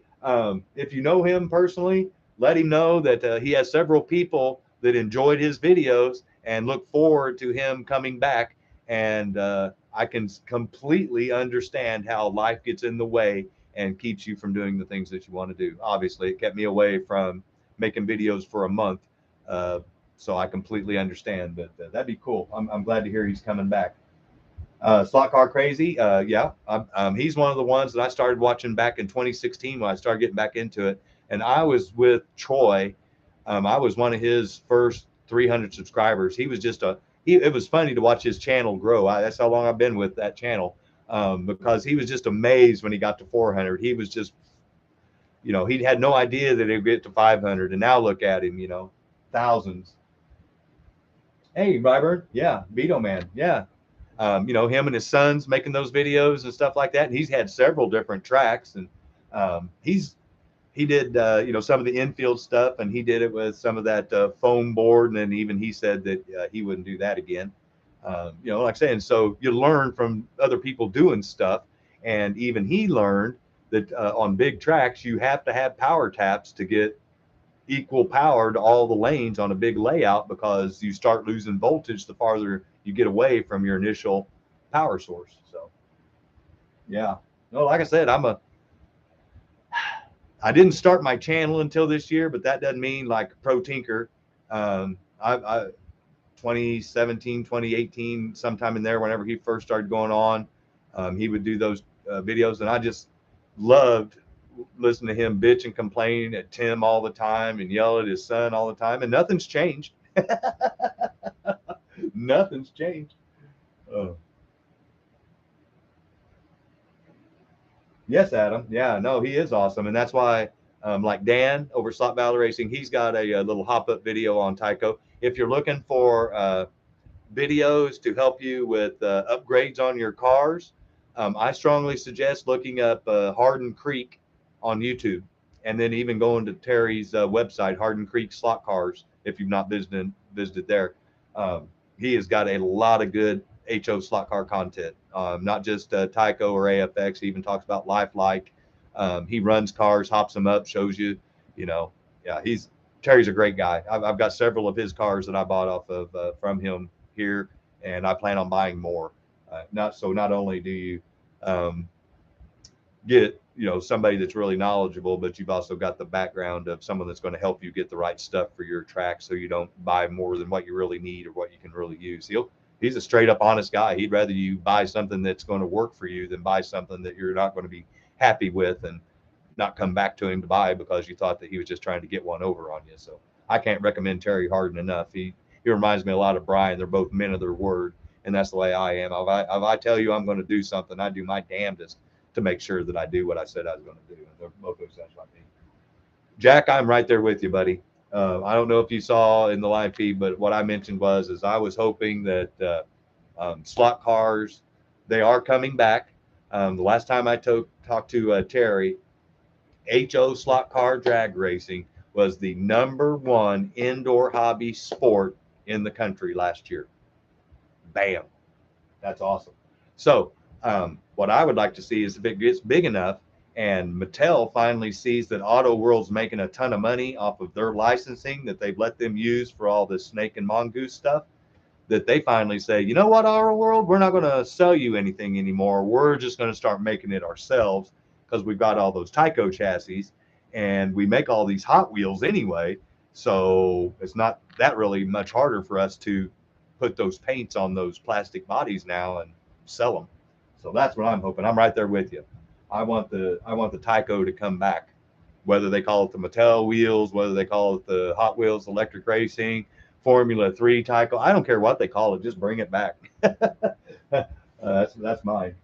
Speaker 1: if you know him personally, let him know that he has several people that enjoyed his videos and look forward to him coming back. And I can completely understand how life gets in the way and keeps you from doing the things that you want to do. Obviously, it kept me away from making videos for a month. Uh, so I completely understand, but that'd be cool. I'm glad to hear he's coming back. Slot Car Crazy, yeah, he's one of the ones that I started watching back in 2016 when I started getting back into it. And I was with Troy. I was one of his first 300 subscribers. He was just it was funny to watch his channel grow. That's how long I've been with that channel because he was just amazed when he got to 400. He was just, you know, he had no idea that he'd get to 500. And now look at him, you know, thousands. Hey, Ryburn. Yeah. Vito Man. Yeah. You know, him and his sons making those videos and stuff like that. And he's had several different tracks, and he did you know, some of the infield stuff, and he did it with some of that foam board, and then even he said that he wouldn't do that again. You know, like I said, so you learn from other people doing stuff, and even he learned that on big tracks you have to have power taps to get equal power to all the lanes on a big layout because you start losing voltage the farther you get away from your initial power source. So yeah, no, like I said, I didn't start my channel until this year, but that doesn't mean like Pro Tinker. I 2017, 2018, sometime in there, whenever he first started going on, he would do those videos, and I just loved listening to him bitch and complain at Tim all the time and yell at his son all the time, and nothing's changed. Nothing's changed. Oh. Yes, Adam. Yeah, no, he is awesome, and that's why, like Dan over Slot Valley Racing, he's got a little hop up video on Tyco. if you're looking for videos to help you with upgrades on your cars, I strongly suggest looking up Hardin Creek on YouTube, and then even going to Terry's website, Hardin Creek Slot Cars, if you've not visited there. Um, he has got a lot of good HO slot car content, not just Tyco or AFX. He even talks about Lifelike. He runs cars, hops them up, shows you, you know, yeah, Terry's a great guy. I've got several of his cars that I bought off of from him here, and I plan on buying more. Not only do you um, get somebody that's really knowledgeable, but you've also got the background of someone that's going to help you get the right stuff for your track, so you don't buy more than what you really need or what you can really use. He's a straight up honest guy. He'd rather you buy something that's going to work for you than buy something that you're not going to be happy with and not come back to him to buy because you thought that he was just trying to get one over on you. So I can't recommend Terry Hardin enough. He reminds me a lot of Brian. They're both men of their word, and that's the way I am. If I tell you I'm going to do something, I do my damnedest to make sure that I do what I said I was going to do. And they're both those guys like me. Jack, I'm right there with you, buddy. I don't know if you saw in the live feed, but what I mentioned is I was hoping that slot cars, they are coming back. The last time I talked to Terry, HO slot car drag racing was the #1 indoor hobby sport in the country last year. Bam. That's awesome. So, what I would like to see is if it gets big enough and Mattel finally sees that Auto World's making a ton of money off of their licensing that they've let them use for all this snake and mongoose stuff, that they finally say, you know what, Auto World, we're not going to sell you anything anymore. We're just going to start making it ourselves because we've got all those Tyco chassis and we make all these Hot Wheels anyway. So it's not that really much harder for us to put those paints on those plastic bodies now and sell them. So that's what I'm hoping. I'm right there with you. I want the Tyco to come back, whether they call it the Mattel wheels, whether they call it the Hot Wheels Electric Racing, Formula 3 Tyco. I don't care what they call it. Just bring it back. That's mine.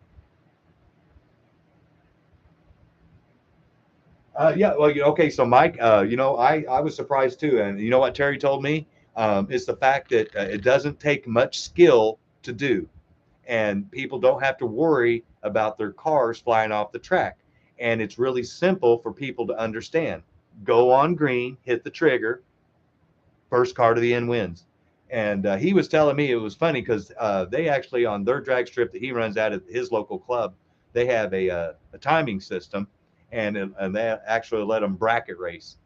Speaker 1: Yeah, well, okay. So, Mike, I was surprised too, and you know what Terry told me? It's the fact that it doesn't take much skill to do, and people don't have to worry about their cars flying off the track, and it's really simple for people to understand. Go on green, hit the trigger, first car to the end wins. And he was telling me it was funny because they actually on their drag strip that he runs out at his local club, they have a timing system, and they actually let them bracket race.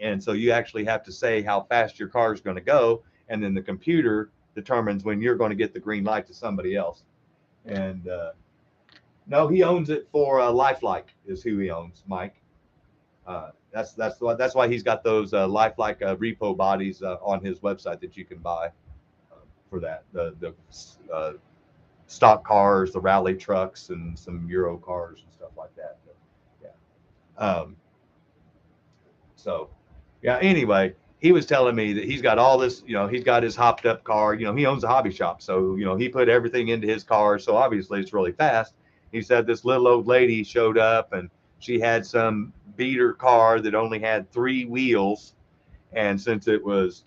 Speaker 1: And so you actually have to say how fast your car is going to go, and then the computer determines when you're going to get the green light to somebody else. And no, he owns it for Lifelike is who he owns, Mike. That's why he's got those lifelike repo bodies on his website that you can buy for that. The stock cars, the rally trucks, and some Euro cars and stuff like that. But, yeah. So, yeah. Anyway, he was telling me that he's got all this. He's got his hopped up car. He owns a hobby shop, so he put everything into his car. So obviously it's really fast. He said this little old lady showed up and she had some beater car that only had 3 wheels, and since it was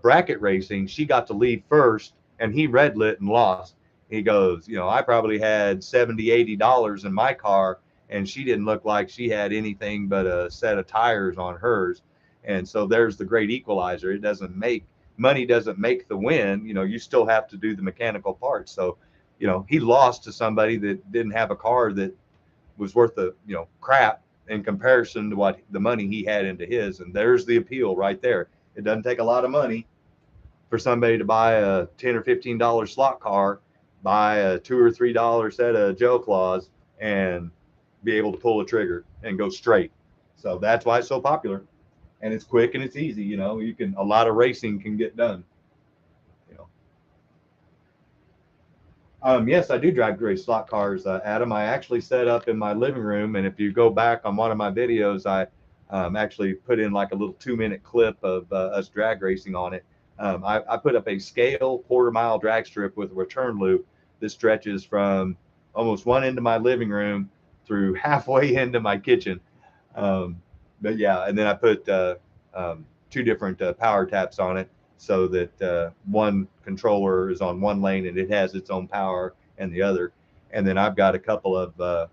Speaker 1: bracket racing, she got to leave first, and he red lit and lost. He goes, I probably had $70-80 in my car, and she didn't look like she had anything but a set of tires on hers. And so there's the great equalizer. It doesn't make money doesn't make the win. You still have to do the mechanical parts. So, he lost to somebody that didn't have a car that was worth the crap in comparison to what the money he had into his. And there's the appeal right there. It doesn't take a lot of money for somebody to buy a $10 or $15 slot car, buy a $2 or $3 set of gel claws, and be able to pull a trigger and go straight. So that's why it's so popular, and it's quick and it's easy. A lot of racing can get done. You know, yes, I do drag race slot cars, Adam. I actually set up in my living room, and if you go back on one of my videos, I actually put in like a little 2-minute clip of us drag racing on it. I put up a scale quarter-mile drag strip with a return loop that stretches from almost one end of my living room through halfway into my kitchen. But yeah, and then I put 2 different power taps on it. so that one controller is on one lane and it has its own power and the other. And then I've got a couple of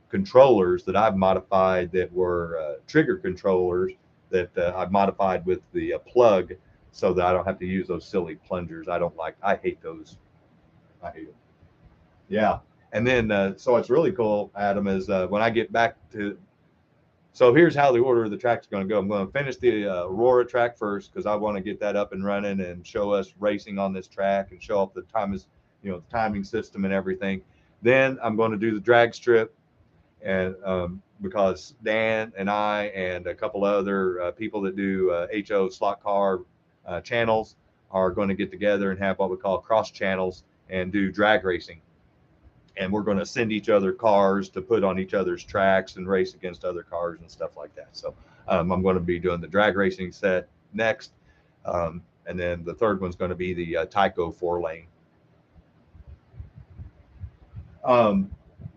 Speaker 1: controllers that I've modified that were trigger controllers that I've modified with the plug so that I don't have to use those silly plungers. I hate those. I hate them. Yeah. And then, so what's really cool, Adam, is when I get back to, so here's how the order of the track's going to go. I'm going to finish the Aurora track first because I want to get that up and running and show us racing on this track and show off the time is, the timing system and everything. Then I'm going to do the drag strip, and because Dan and I and a couple other people that do HO slot car channels are going to get together and have what we call cross channels and do drag racing. And we're going to send each other cars to put on each other's tracks and race against other cars and stuff like that. So I'm going to be doing the drag racing set next. And then the third one's going to be the Tyco 4-lane.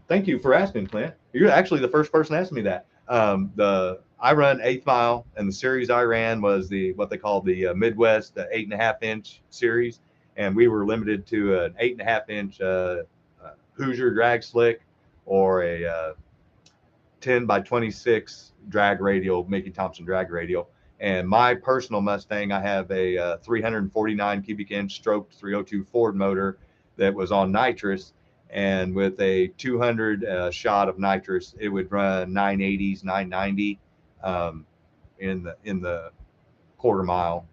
Speaker 1: Thank you for asking, Clint. You're actually the first person to ask me that. I run 8th mile, and the series I ran was what they call the Midwest 8.5-inch series, and we were limited to an 8.5-inch Hoosier drag slick or a 10 by 26 drag radial, Mickey Thompson drag radial. And my personal Mustang, I have a 349 cubic inch stroked 302 Ford motor that was on nitrous. And with a 200 shot of nitrous, it would run 980s, 990 in the quarter mile.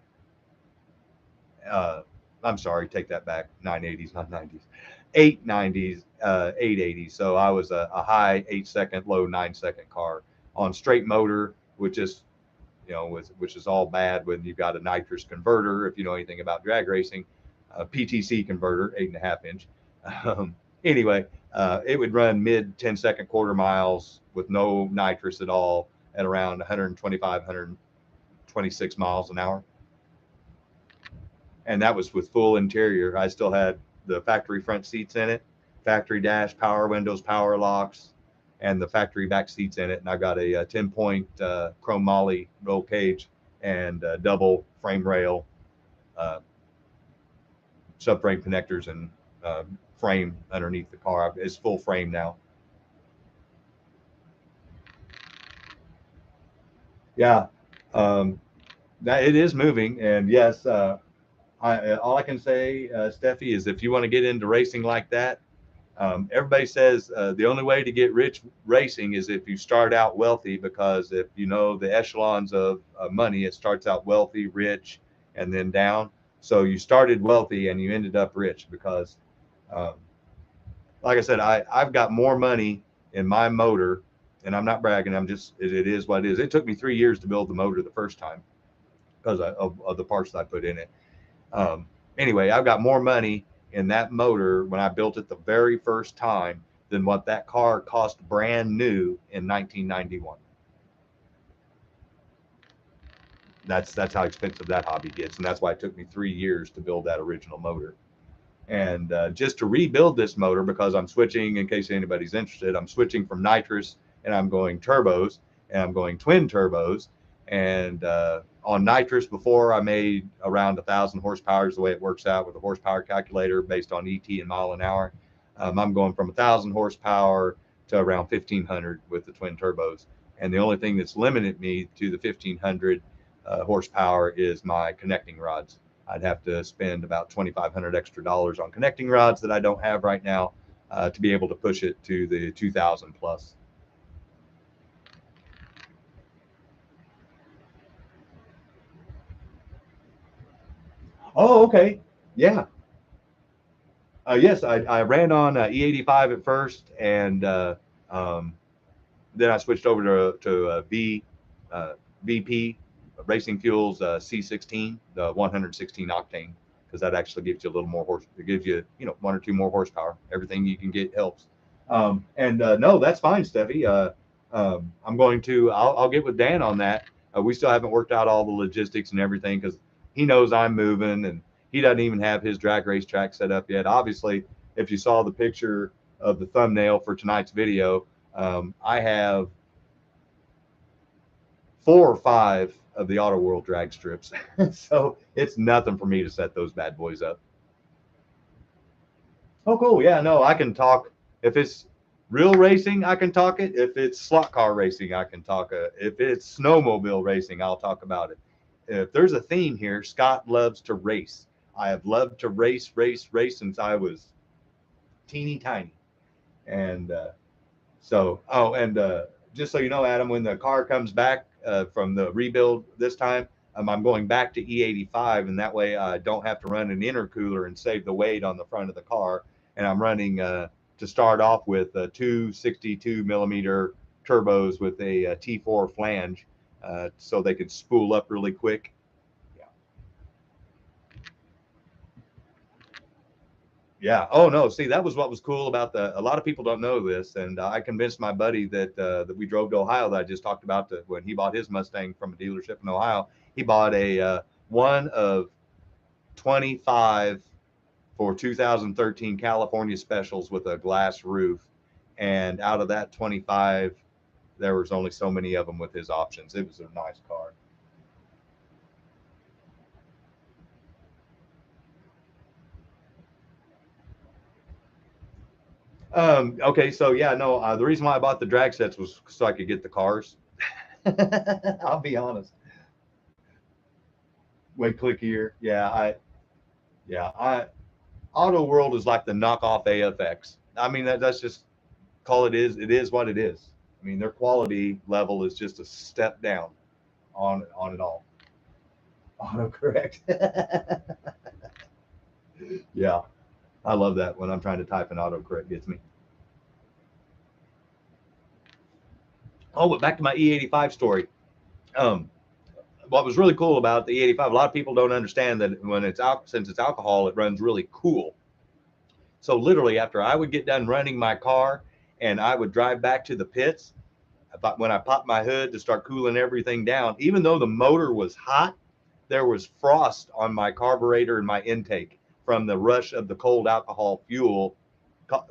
Speaker 1: I'm sorry, take that back. 980s, not 90s. 890s, 880s. So I was a high 8-second, low 9-second car on straight motor, which is all bad when you've got a nitrous converter. If you know anything about drag racing, a PTC converter, 8.5-inch. Anyway, it would run mid 10-second quarter miles with no nitrous at all at around 125, 126 miles an hour. And that was with full interior. I still had the factory front seats in it, factory dash, power windows, power locks, and the factory back seats in it. And I got a 10-point chrome moly roll cage and double frame rail, subframe connectors, and frame underneath the car. It's full frame now. Yeah, that it is moving, and yes, all I can say, Steffi, is if you want to get into racing like that, everybody says the only way to get rich racing is if you start out wealthy, because if you know the echelons of money, it starts out wealthy, rich, and then down. So you started wealthy and you ended up rich because, like I said, I've got more money in my motor, and I'm not bragging. It is what it is. It took me 3 years to build the motor the first time because of the parts that I put in it. Anyway, I've got more money in that motor when I built it the very first time than what that car cost brand new in 1991. That's how expensive that hobby gets, and that's why it took me 3 years to build that original motor. And just to rebuild this motor, because I'm switching, in case anybody's interested, I'm switching from nitrous and I'm going turbos, and I'm going twin turbos. And on nitrous, before I made around 1,000 horsepower is the way it works out with a horsepower calculator based on ET and mile an hour. I'm going from 1,000 horsepower to around 1,500 with the twin turbos. And the only thing that's limited me to the 1,500 horsepower is my connecting rods. I'd have to spend about $2,500 extra on connecting rods that I don't have right now to be able to push it to the 2,000 plus. Oh, okay. Yeah. Yes, I ran on E85 at first, and then I switched over to VP Racing Fuels C16, the 116 octane, because that actually gives you a little more horse. It gives you 1 or 2 more horsepower. Everything you can get helps. And no, that's fine, Steffi. I'm going to. I'll get with Dan on that. We still haven't worked out all the logistics and everything because he knows I'm moving, and he doesn't even have his drag race track set up yet. Obviously, if you saw the picture of the thumbnail for tonight's video, I have 4 or 5 of the Auto World drag strips. So it's nothing for me to set those bad boys up. Oh, cool. Yeah, no, I can talk. If it's real racing, I can talk it. If it's slot car racing, I can talk it. If it's snowmobile racing, I'll talk about it. If there's a theme here, Scott loves to race. I have loved to race since I was teeny tiny. And just so you know, Adam, when the car comes back from the rebuild this time, I'm going back to E85, and that way I don't have to run an intercooler and save the weight on the front of the car. And I'm running to start off with two 62 millimeter turbos with a T4 flange, so they could spool up really quick. Yeah. Oh no. See, that was what was cool about the. A lot of people don't know this, and I convinced my buddy that we drove to Ohio that I just talked about when he bought his Mustang from a dealership in Ohio. He bought a one of 25 for 2013 California specials with a glass roof, and out of that 25, there was only so many of them with his options. It was a nice car. Okay, so yeah, no, the reason why I bought the drag sets was so I could get the cars. I'll be honest. Way clickier. I Auto World is like the knockoff AFX. I mean that's just call it is. It is what it is. I mean their quality level is just a step down on it all. Autocorrect. Yeah, I love that when I'm trying to type and autocorrect gets me. Oh, but back to my E85 story. Um, what was really cool about the E85, a lot of people don't understand that when it's out, since it's alcohol, it runs really cool. So literally, after I would get done running my car and I would drive back to the pits, when I popped my hood to start cooling everything down, even though the motor was hot, there was frost on my carburetor and my intake from the rush of the cold alcohol fuel,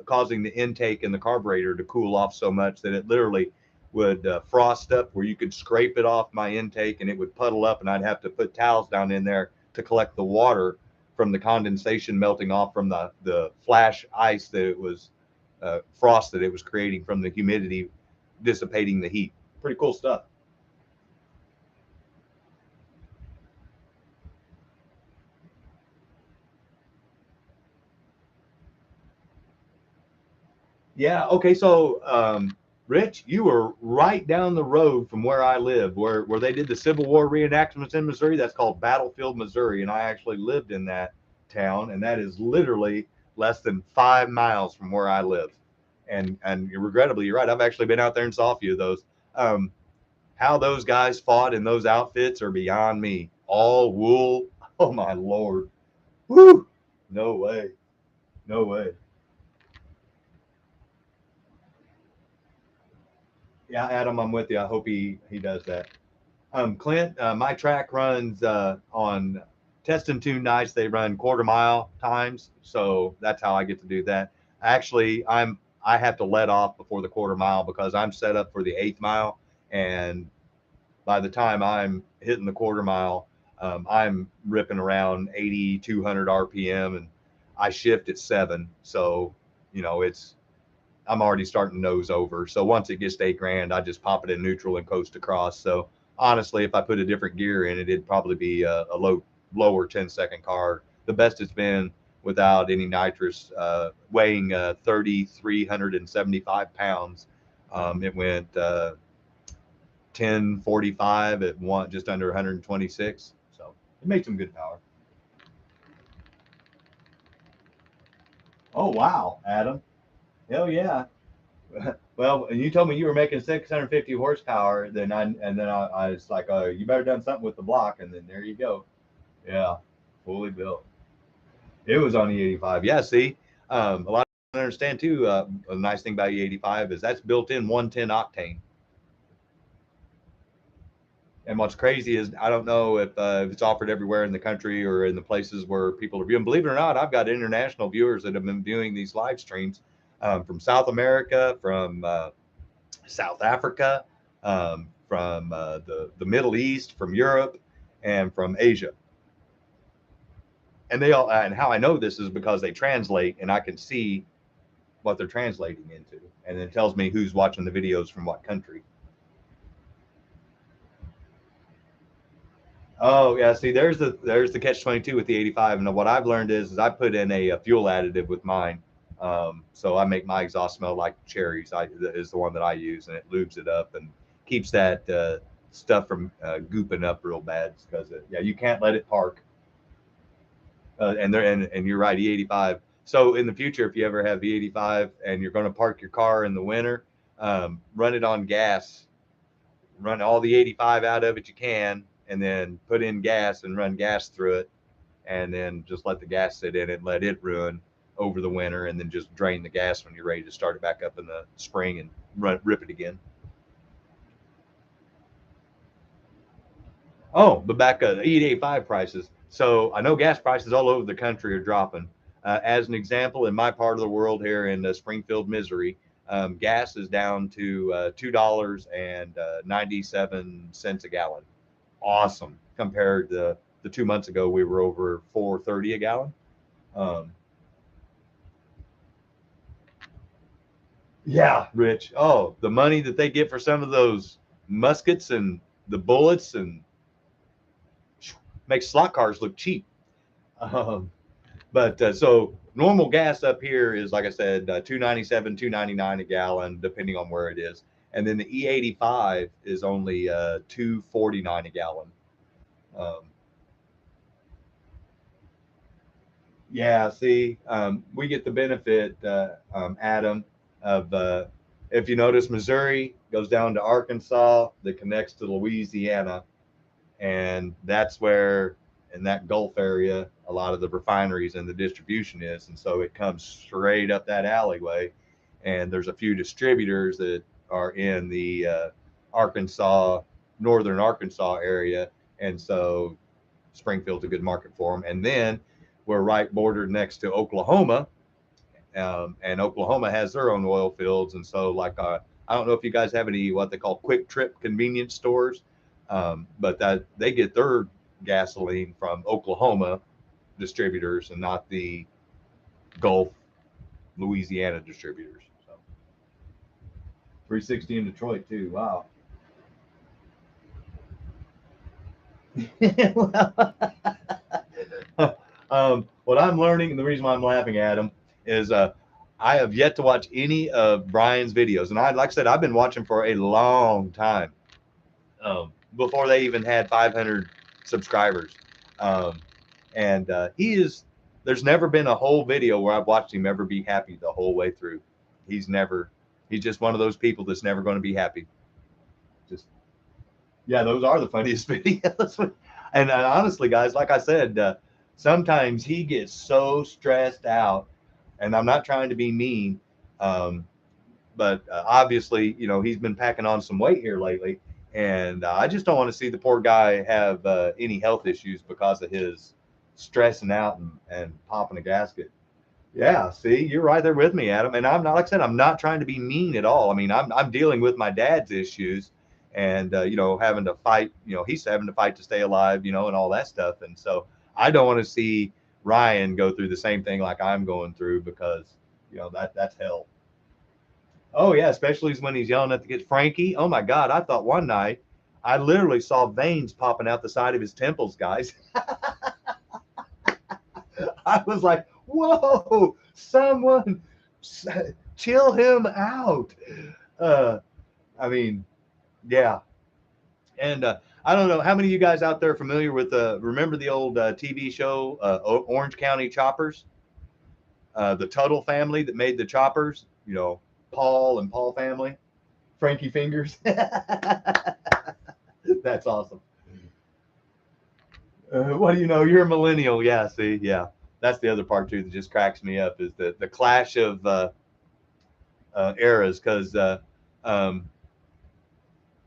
Speaker 1: causing the intake and the carburetor to cool off so much that it literally would frost up where you could scrape it off my intake and it would puddle up, and I'd have to put towels down in there to collect the water from the condensation melting off from the flash ice that it was frost that it was creating from the humidity dissipating the heat. Pretty cool stuff. Yeah. Okay. So, Rich, you were right down the road from where I live, where they did the Civil War reenactments in Missouri. That's called Battlefield, Missouri, and I actually lived in that town, and that is literally less than 5 miles from where I live. And regrettably, you're right. I've actually been out there and saw a few of those. Um, how those guys fought in those outfits are beyond me. All wool. Oh my lord. Woo! No way. No way. Yeah, Adam, I'm with you. I hope he does that. Clint, my track runs on test and tune nights. They run quarter mile times, so that's how I get to do that. Actually, I have to let off before the quarter mile because I'm set up for the eighth mile, and by the time I'm hitting the quarter mile, I'm ripping around 80, 200 RPM, and I shift at 7. So, it's I'm already starting nose over. So once it gets to 8 grand, I just pop it in neutral and coast across. So honestly, if I put a different gear in it, it'd probably be a lower 10-second car. The best it's been without any nitrous, weighing 3,375 pounds. It went 10:45 at one, just under 126. So it made some good power. Oh wow, Adam! Hell yeah! Well, and you told me you were making 650 horsepower, then I was like, oh, you better done something with the block, and then there you go. Yeah, fully built. It was on E85. Yeah, see, a lot of people don't understand too. A nice thing about E85 is that's built in 110 octane. And what's crazy is I don't know if it's offered everywhere in the country or in the places where people are viewing. Believe it or not, I've got international viewers that have been viewing these live streams from South America, from South Africa, from the Middle East, from Europe, and from Asia. And they all, and how I know this is because they translate, and I can see what they're translating into, and it tells me who's watching the videos from what country. Oh yeah, see, there's the catch 22 with the 85, and what I've learned is I put in a fuel additive with mine, so I make my exhaust smell like cherries. Is the one that I use, and it lubes it up and keeps that stuff from gooping up real bad. Because yeah, you can't let it park. And you're right, E85. So in the future, if you ever have E85 and you're going to park your car in the winter, run it on gas, run all the 85 out of it you can, and then put in gas and run gas through it, and then just let the gas sit in it and let it ruin over the winter, and then just drain the gas when you're ready to start it back up in the spring and rip it again. Oh, but back E85 prices. So I know gas prices all over the country are dropping. As an example, in my part of the world here in Springfield, Missouri, gas is down to $2.97 a gallon. Awesome compared to the 2 months ago we were over 4.30 a gallon. Um, yeah, Rich. Oh, the money that they get for some of those muskets and the bullets and makes slot cars look cheap. Um, but so normal gas up here is like I said, 297, 299 a gallon, depending on where it is, and then the E85 is only 249 a gallon. Um, Yeah, see, we get the benefit, Adam, of if you notice, Missouri goes down to Arkansas, that connects to Louisiana, and that's where, in that Gulf area, a lot of the refineries and the distribution is, and so it comes straight up that alleyway, and there's a few distributors that are in the Arkansas, northern Arkansas area, and so Springfield's a good market for them. And then we're right bordered next to Oklahoma, and Oklahoma has their own oil fields. And so, like, I don't know if you guys have any what they call quick trip convenience stores, but that they get their gasoline from Oklahoma distributors and not the Gulf Louisiana distributors. So 360 in Detroit too. Wow. Well, what I'm learning, and the reason why I'm laughing at him, is I have yet to watch any of Brian's videos, and like I said, I've been watching for a long time, before they even had 500 subscribers, um, and he is. There's never been a whole video where I've watched him ever be happy the whole way through. He's never. He's just one of those people that's never going to be happy. Just yeah, those are the funniest videos. And honestly, guys, like I said, sometimes he gets so stressed out, and I'm not trying to be mean, um, but obviously, he's been packing on some weight here lately, and I just don't want to see the poor guy have any health issues because of his stressing out and popping a gasket. Yeah, see, you're right there with me, Adam. And I'm not, like I said, I'm not trying to be mean at all. I mean, I'm dealing with my dad's issues, and having to fight. He's having to fight to stay alive. And all that stuff. And so I don't want to see Ryan go through the same thing like I'm going through, because that's hell. Oh yeah, especially when he's yelling at the kids, Frankie. Oh my God, I thought one night I literally saw veins popping out the side of his temples, guys. I was like, whoa, someone chill him out. Uh, I mean, yeah. And I don't know how many of you guys out there are familiar with remember the old TV show Orange County Choppers, the Tuttle family that made the choppers. Paul and Paul family, Frankie Fingers. That's awesome. What do you know? You're a millennial. Yeah. See, yeah. That's the other part too that just cracks me up, is the clash of eras, because um,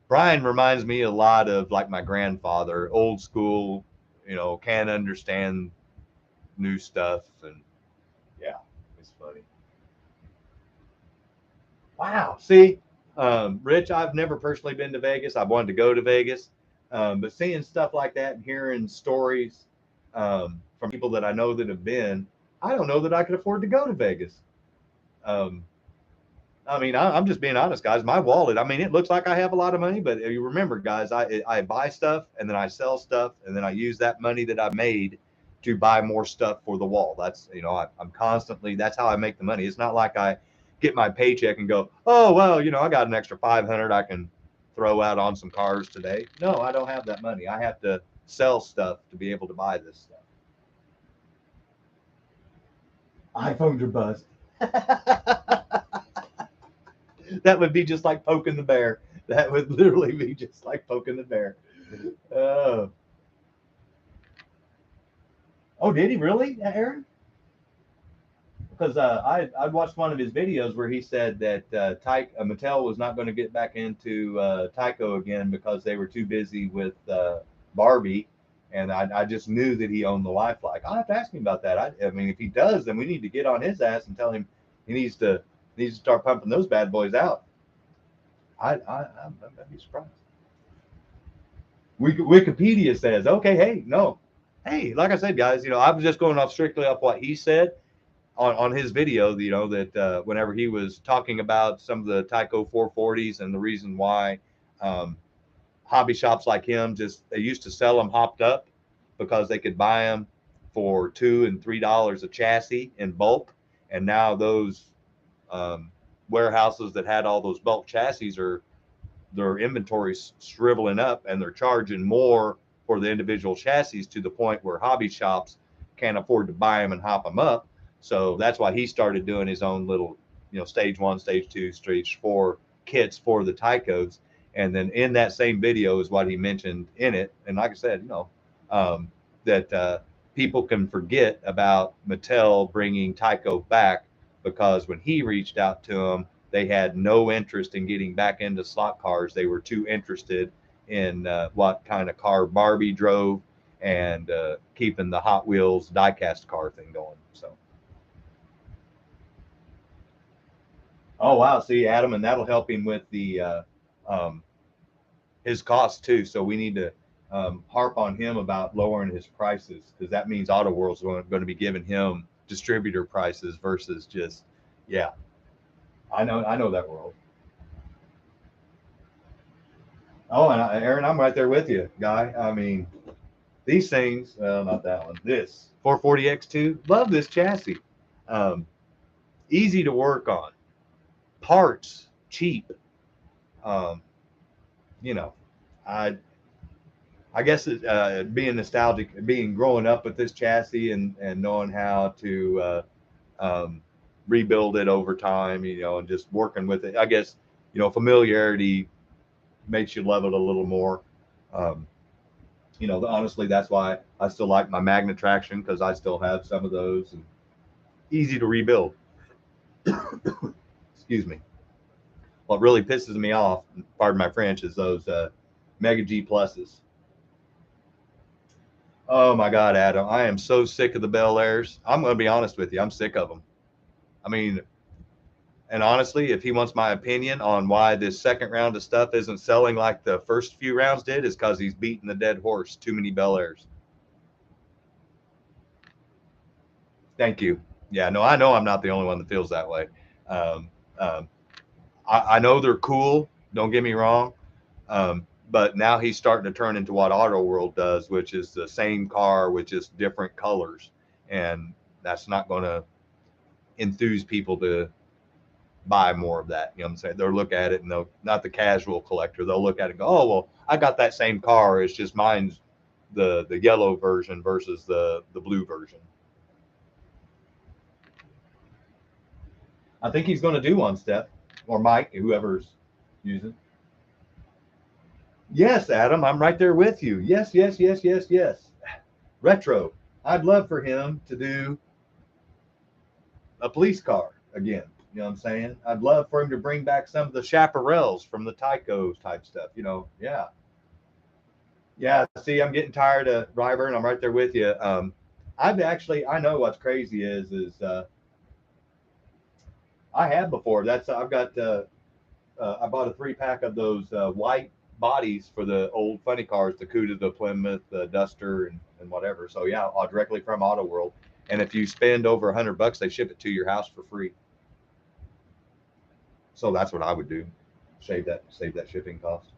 Speaker 1: Brian reminds me a lot of like my grandfather, old school, can't understand new stuff. And yeah, it's funny. Wow. See, Rich, I've never personally been to Vegas. I've wanted to go to Vegas, but seeing stuff like that and hearing stories from people that I know that have been, I don't know that I could afford to go to Vegas. Um, I mean, I'm just being honest, guys. My wallet, I mean, it looks like I have a lot of money, but you remember, guys, I buy stuff and then I sell stuff and then I use that money that I made to buy more stuff for the wall. That's, I'm constantly, that's how I make the money. It's not like I get my paycheck and go, oh, well, I got an extra 500 I can throw out on some cars today. No, I don't have that money. I have to sell stuff to be able to buy this stuff. iPhones are bust. That would be just like poking the bear. That would literally be just like poking the bear. Uh, oh, did he really, Aaron? Because I watched one of his videos where he said that Mattel was not going to get back into Tyco again because they were too busy with Barbie, and I just knew that he owned the lifelike. I'll have to ask him about that. I mean, if he does, then we need to get on his ass and tell him he needs to start pumping those bad boys out. I'd be surprised. Wikipedia says, okay, hey, no, hey, like I said, guys, I was just going off strictly off what he said on his video, that whenever he was talking about some of the Tyco 440s and the reason why um, hobby shops like him they used to sell them hopped up because they could buy them for $2 and $3 a chassis in bulk, and now those um, warehouses that had all those bulk chassis are their inventory's shriveling up and they're charging more for the individual chassis to the point where hobby shops can't afford to buy them and hop them up. So that's why he started doing his own little, stage one, stage two, stage four kits for the Tycos. And then in that same video is what he mentioned in it. And like I said, that people can forget about Mattel bringing Tyco back because when he reached out to him, they had no interest in getting back into slot cars. They were too interested in what kind of car Barbie drove and keeping the Hot Wheels diecast car thing going. So, oh wow, see Adam, and that'll help him with the um, his costs too. So we need to harp on him about lowering his prices because that means Auto World's going to be giving him distributor prices versus just yeah. I know that world. Oh, and Aaron, I'm right there with you, guy. I mean, these things, well, not that one. This 440X2, love this chassis. Um, Easy to work on. Parts cheap. Um, you know, I I guess being nostalgic, being growing up with this chassis and knowing how to um, rebuild it over time, and just working with it. I guess familiarity makes you love it a little more. Um, honestly, that's why I still like my Magna traction because I still have some of those and easy to rebuild. Excuse me. What really pisses me off, pardon my French, is those Mega G pluses. Oh my God, Adam, I am so sick of the Bel Airs. I'm going to be honest with you. I'm sick of them. I mean, and honestly, if he wants my opinion on why this second round of stuff isn't selling like the first few rounds did, is because he's beating the dead horse. Too many Bel Airs. Thank you. Yeah, no, I know I'm not the only one that feels that way. Um, um, I know they're cool. Don't get me wrong. But now he's starting to turn into what Auto World does, which is the same car with just different colors, and that's not going to enthuse people to buy more of that. You know what I'm saying? They'll look at it and they'll not the casual collector. They'll look at it and go, oh well, I got that same car. It's just mine's the yellow version versus the blue version. I think he's going to do one step, or Mike, whoever's using. Yes, Adam, I'm right there with you. Yes, yes, yes, yes, yes. Retro. I'd love for him to do a police car again. You know what I'm saying? I'd love for him to bring back some of the chaparrals from the Tycos type stuff. Yeah, yeah. See, I'm getting tired of Ryburn. I'm right there with you. I know what's crazy is I have before. I've got I bought a 3-pack of those white bodies for the old funny cars, the Cuda, the Plymouth, the Duster, and whatever. So yeah, directly from Auto World. And if you spend over $100, they ship it to your house for free. So that's what I would do. Save that shipping cost.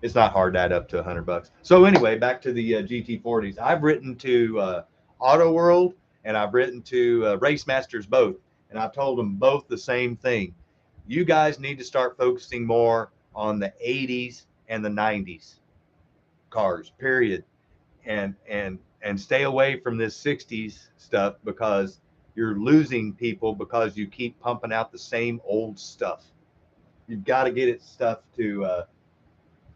Speaker 1: It's not hard to add up to $100. So anyway, back to the GT40s. I've written to Auto World and I've written to Race Masters both, and I've told them both the same thing. You guys need to start focusing more on the 80s and the 90s cars, period, and stay away from this 60s stuff because you're losing people because you keep pumping out the same old stuff. You've got to get it stuff to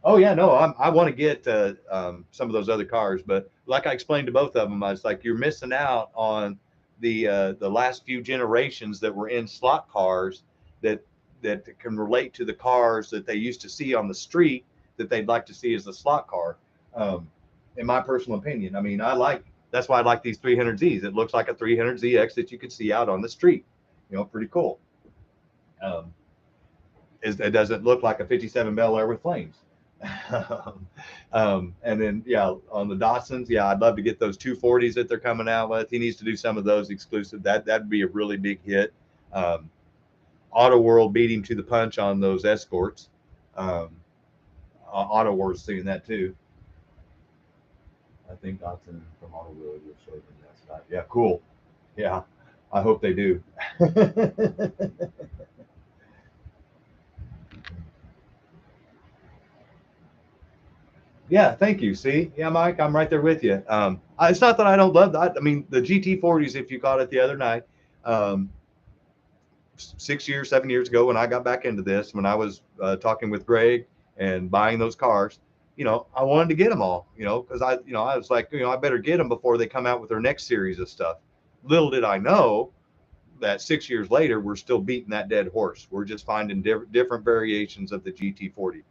Speaker 1: oh yeah, no, I want to get some of those other cars, but like I explained to both of them, I was like, you're missing out on the last few generations that were in slot cars that that can relate to the cars that they used to see on the street that they'd like to see as a slot car. Um, in my personal opinion, I mean, that's why I like these 300Zs. It looks like a 300ZX that you could see out on the street. You know, pretty cool. Um, it doesn't look like a 57 Bel Air with flames. And then yeah, on the Datsuns, yeah, I'd love to get those 240s that they're coming out with. He needs to do some of those exclusive. That'd be a really big hit. Um, Auto World beat him to the punch on those Escorts. Um, Auto World's seeing that too.
Speaker 2: I think Dotson from Auto World will show them that spot.
Speaker 1: Yeah, cool. Yeah, I hope they do. Yeah, thank you. See, yeah, Mike, I'm right there with you. It's not that I don't love that. I mean, the GT40s, if you caught it the other night, um, 6 years, 7 years ago, when I got back into this, when I was talking with Greg and buying those cars, I wanted to get them all, because I was like, I better get them before they come out with their next series of stuff. Little did I know that 6 years later, we're still beating that dead horse. We're just finding different variations of the GT40.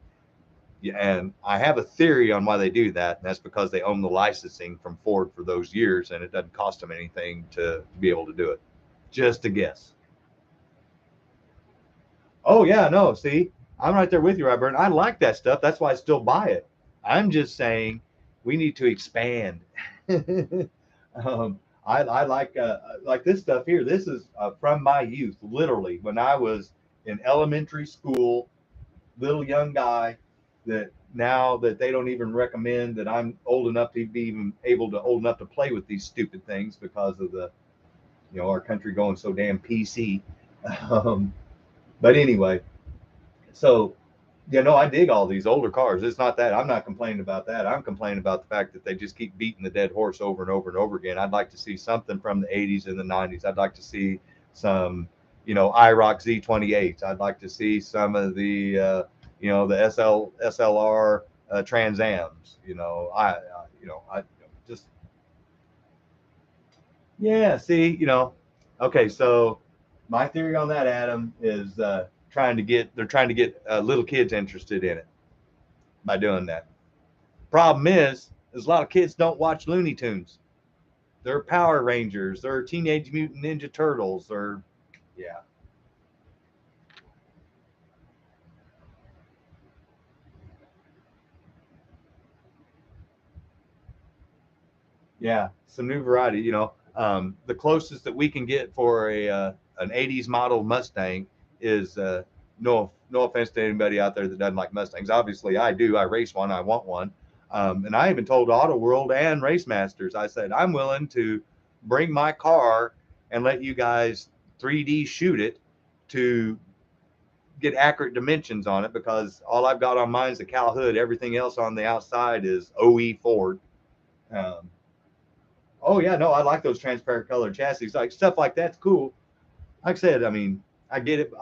Speaker 1: Yeah, and I have a theory on why they do that. And that's because they own the licensing from Ford for those years, and it doesn't cost them anything to be able to do it. Just a guess. Oh yeah, no. See, I'm right there with you, Robert. I like that stuff. That's why I still buy it. I'm just saying we need to expand. I like this stuff here. This is from my youth, literally when I was in elementary school, little young guy. That now that they don't even recommend that I'm old enough to be even old enough to play with these stupid things because of our country going so damn PC. Um, but anyway, so I dig all these older cars. It's not that I'm not complaining about that. I'm complaining about the fact that they just keep beating the dead horse over and over and over again. I'd like to see something from the 80s and the 90s. I'd like to see some, IROC Z28s. I'd like to see some of the, the SLR Trans Ams. I just yeah. See, okay. So my theory on that, Adam, is they're trying to get little kids interested in it by doing that. Problem is a lot of kids don't watch Looney Tunes. They're Power Rangers. They're Teenage Mutant Ninja Turtles. Or yeah, yeah, some new variety. The closest that we can get for an '80s model Mustang is no offense to anybody out there that doesn't like Mustangs. Obviously, I do. I race one. I want one. And I even told Auto World and Race Masters, I said I'm willing to bring my car and let you guys 3D shoot it to get accurate dimensions on it because all I've got on mine is a cow hood. Everything else on the outside is OE Ford. Um, oh yeah, no, I like those transparent colored chassis. Like stuff like that's cool. Like I said, I mean, I get it.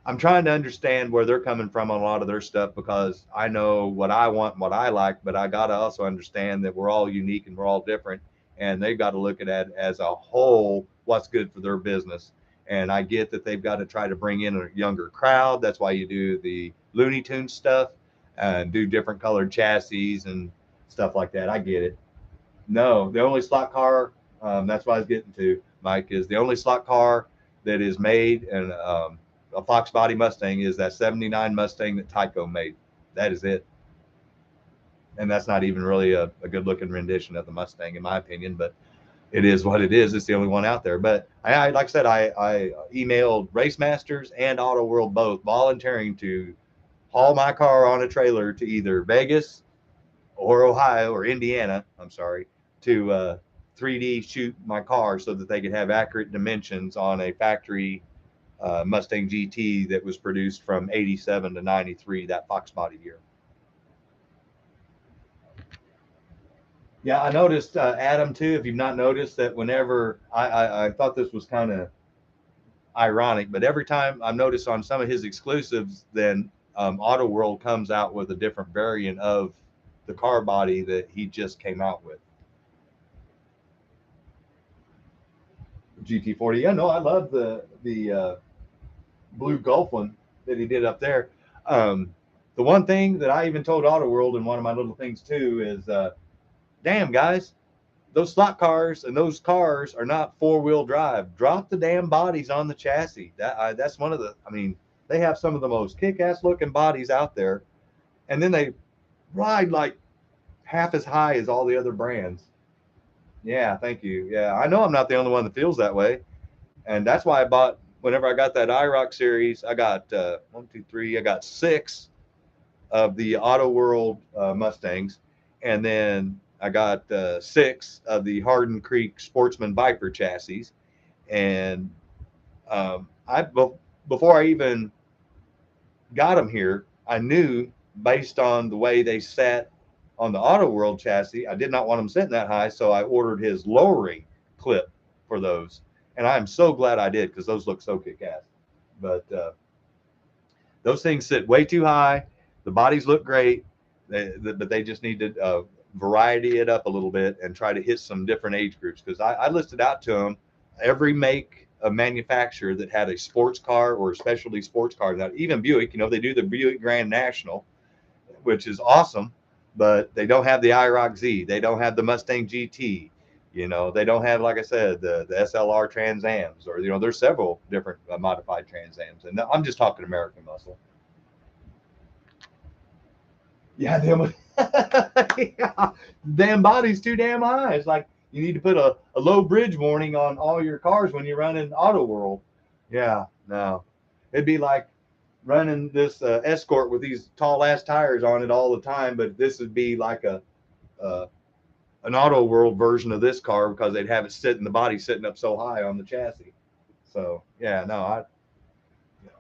Speaker 1: I'm trying to understand where they're coming from on a lot of their stuff because I know what I want and what I like, but I got to also understand that we're all unique and we're all different, and they've got to look at it as a whole, what's good for their business. And I get that they've got to try to bring in a younger crowd. That's why you do the Looney Tunes stuff and do different colored chassis and stuff like that. I get it. No, the only slot car, that's what I was getting to, Mike, is the only slot car that is made and a Fox body Mustang is that 79 Mustang that Tyco made. That is it. And that's not even really a good looking rendition of the Mustang, in my opinion, but it is what it is. It's the only one out there. But I like I said, I emailed Race Masters and Auto World both volunteering to haul my car on a trailer to either Vegas or Ohio or Indiana, I'm sorry, to 3D shoot my car so that they could have accurate dimensions on a factory Mustang GT that was produced from 87 to 93, that Fox body year. Yeah, I noticed, Adam, too, if you've not noticed, that whenever I thought this was kind of ironic, but every time I've noticed on some of his exclusives, then Auto World comes out with a different variant of the car body that he just came out with. GT40. Yeah, no, I love the blue Gulf one that he did up there. The one thing that I even told Auto World in one of my little things too is, damn guys, those slot cars and those cars are not 4-wheel drive. Drop the damn bodies on the chassis. That's one of the. I mean, they have some of the most kick-ass looking bodies out there, and then they ride like half as high as all the other brands. Yeah, thank you. Yeah, I know I'm not the only one that feels that way, and that's why I bought. Whenever I got that IROC series, I got one, two, three. I got 6 of the Auto World Mustangs, and then I got 6 of the Hardin Creek Sportsman Viper chassis. And I before I even got them here, I knew based on the way they sat on the Auto World chassis, I did not want them sitting that high, so I ordered his lowering clip for those. And I'm so glad I did because those look so kick-ass. But those things sit way too high. The bodies look great, but they just need to variety it up a little bit and try to hit some different age groups. Because I listed out to them every make of manufacturer that had a sports car or a specialty sports car. Now, even Buick, they do the Buick Grand National, which is awesome, but they don't have the IROC Z. They don't have the Mustang GT. They don't have, like I said, the SLR Trans Ams, or there's several different modified Trans Ams, and I'm just talking American muscle. Yeah, damn, yeah, damn body's too damn high. It's like you need to put a low bridge warning on all your cars when you run in Auto World. Yeah, no, it'd be like running this Escort with these tall ass tires on it all the time, but this would be like uh, an Auto World version of this car because they'd have it sitting, the body sitting up so high on the chassis. So yeah, no, you know,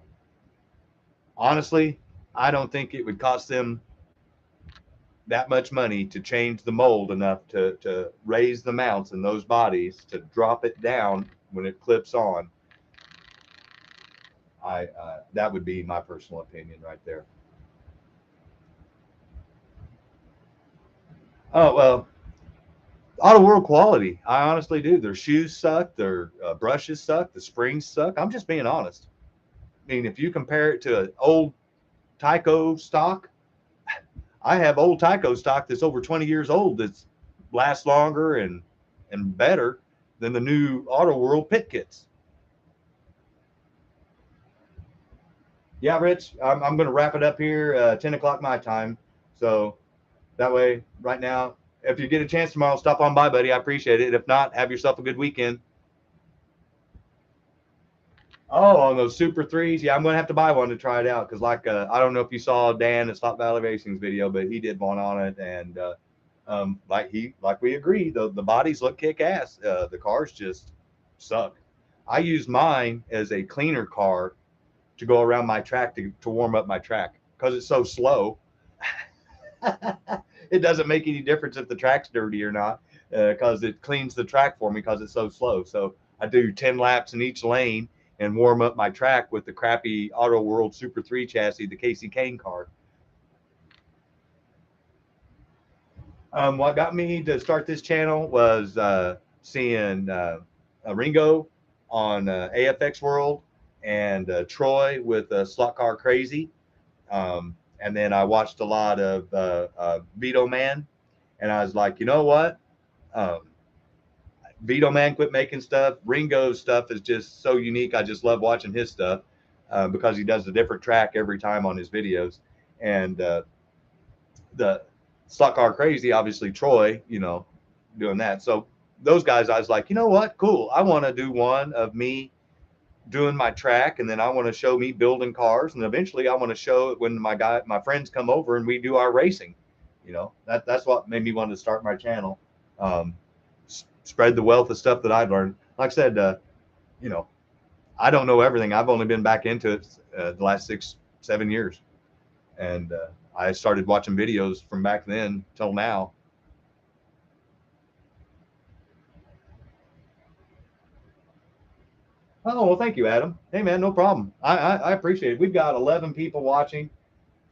Speaker 1: honestly, I don't think it would cost them that much money to change the mold enough to raise the mounts in those bodies to drop it down when it clips on. I That would be my personal opinion right there. Oh well, Auto World quality. I honestly do. Their shoes suck. Their brushes suck. The springs suck. I'm just being honest. I mean, if you compare it to an old Tyco stock, I have old Tyco stock that's over 20 years old that's lasts longer and better than the new Auto World pit kits. Yeah, Rich, I'm going to wrap it up here, 10 o'clock my time. So that way, right now, if you get a chance tomorrow, stop on by, buddy. I appreciate it. If not, have yourself a good weekend. Oh, on those Super Threes, yeah, I'm going to have to buy one to try it out because, like, I don't know if you saw Dan at Slot Valley Racing's video, but he did one on it, and like we agreed, the bodies look kick ass. The cars just suck. I use mine as a cleaner car to go around my track to warm up my track because it's so slow. It doesn't make any difference if the track's dirty or not because it cleans the track for me because it's so slow. So I do 10 laps in each lane and warm up my track with the crappy Auto World Super 3 chassis, the Casey Kane car. What got me to start this channel was seeing Ringo on AFX World and Troy with Slot Car Crazy. And then I watched a lot of Vito Man, and I was like, you know what? Um, Vito Man quit making stuff. Ringo's stuff is just so unique. I just love watching his stuff. because he does a different track every time on his videos. And the Slot Car Crazy, obviously Troy, doing that. So those guys, I was like, you know what, cool. I want to do one of me doing my track, and then I want to show me building cars, and eventually I want to show it when my friends come over and we do our racing. That's what made me want to start my channel. Um, Spread the wealth of stuff that I've learned. Like I said, I don't know everything. I've only been back into it the last 6-7 years, and I started watching videos from back then till now. Oh, well, thank you, Adam. Hey, man, no problem. I appreciate it. We've got 11 people watching,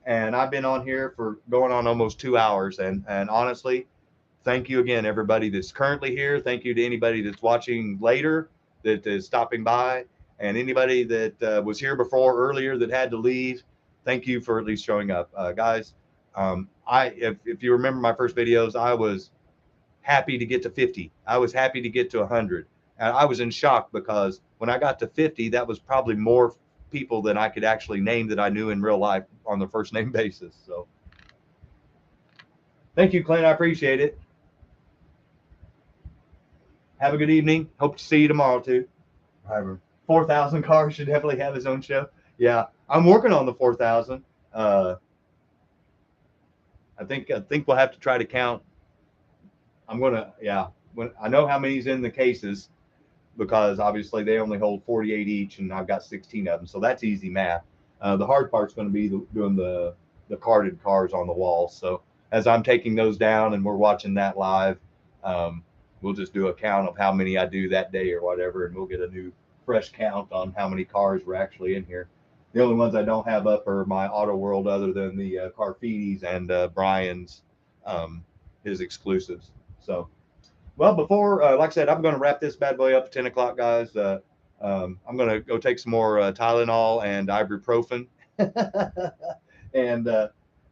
Speaker 1: and I've been on here for going on almost 2 hours. And honestly, thank you again, everybody that's currently here. Thank you to anybody that's watching later, that is stopping by, and anybody that was here before earlier that had to leave. Thank you for at least showing up, guys. If you remember my first videos, I was happy to get to 50. I was happy to get to 100. And I was in shock because when I got to 50, that was probably more people than I could actually name that I knew in real life on the first name basis. So thank you, Clint. I appreciate it. Have a good evening. Hope to see you tomorrow, too. 4,000 cars should definitely have his own show. Yeah, I'm working on the 4,000. I think we'll have to try to count. When I know how many's in the cases, because obviously they only hold 48 each, and I've got 16 of them, so that's easy math. The hard part's going to be doing the carded cars on the wall. So as I'm taking those down and we're watching that live, we'll just do a count of how many I do that day or whatever, and we'll get a new fresh count on how many cars were actually in here. The only ones I don't have up are my Auto World, other than the Carfetis and Brian's, his exclusives. So, well, before, like I said, I'm going to wrap this bad boy up at 10 o'clock, guys. I'm going to go take some more Tylenol and ibuprofen and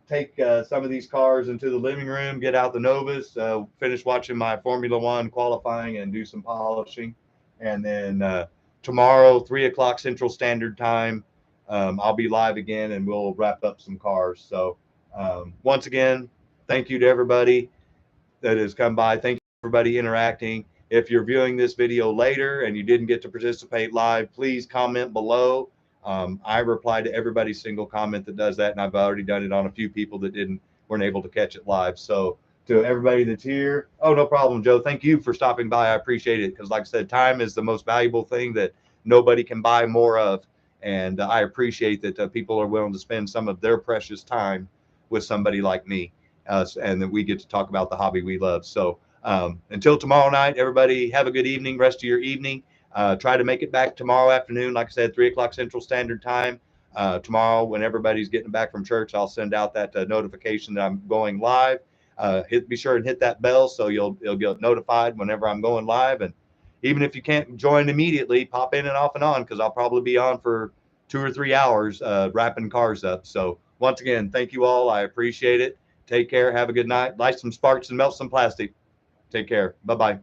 Speaker 1: take some of these cars into the living room, get out the Novas, finish watching my Formula One qualifying and do some polishing. And then tomorrow, 3 o'clock Central Standard Time, I'll be live again, and we'll wrap up some cars. So once again, thank you to everybody that has come by. Thank you for everybody interacting. If you're viewing this video later and you didn't get to participate live, please comment below. I reply to everybody's single comment that does that, and I've already done it on a few people that weren't able to catch it live. So to everybody that's here, oh, no problem, Joe. Thank you for stopping by. I appreciate it, because like I said, time is the most valuable thing that nobody can buy more of. And I appreciate that people are willing to spend some of their precious time with somebody like me, and that we get to talk about the hobby we love. So until tomorrow night, everybody have a good evening, rest of your evening. Try to make it back tomorrow afternoon, like I said, 3 o'clock Central Standard Time. Tomorrow, when everybody's getting back from church, I'll send out that notification that I'm going live. Be sure and hit that bell so you'll get notified whenever I'm going live. And even if you can't join immediately, pop in and off and on, because I'll probably be on for 2 or 3 hours wrapping cars up. So once again, thank you all. I appreciate it. Take care. Have a good night. Light some sparks and melt some plastic. Take care. Bye-bye.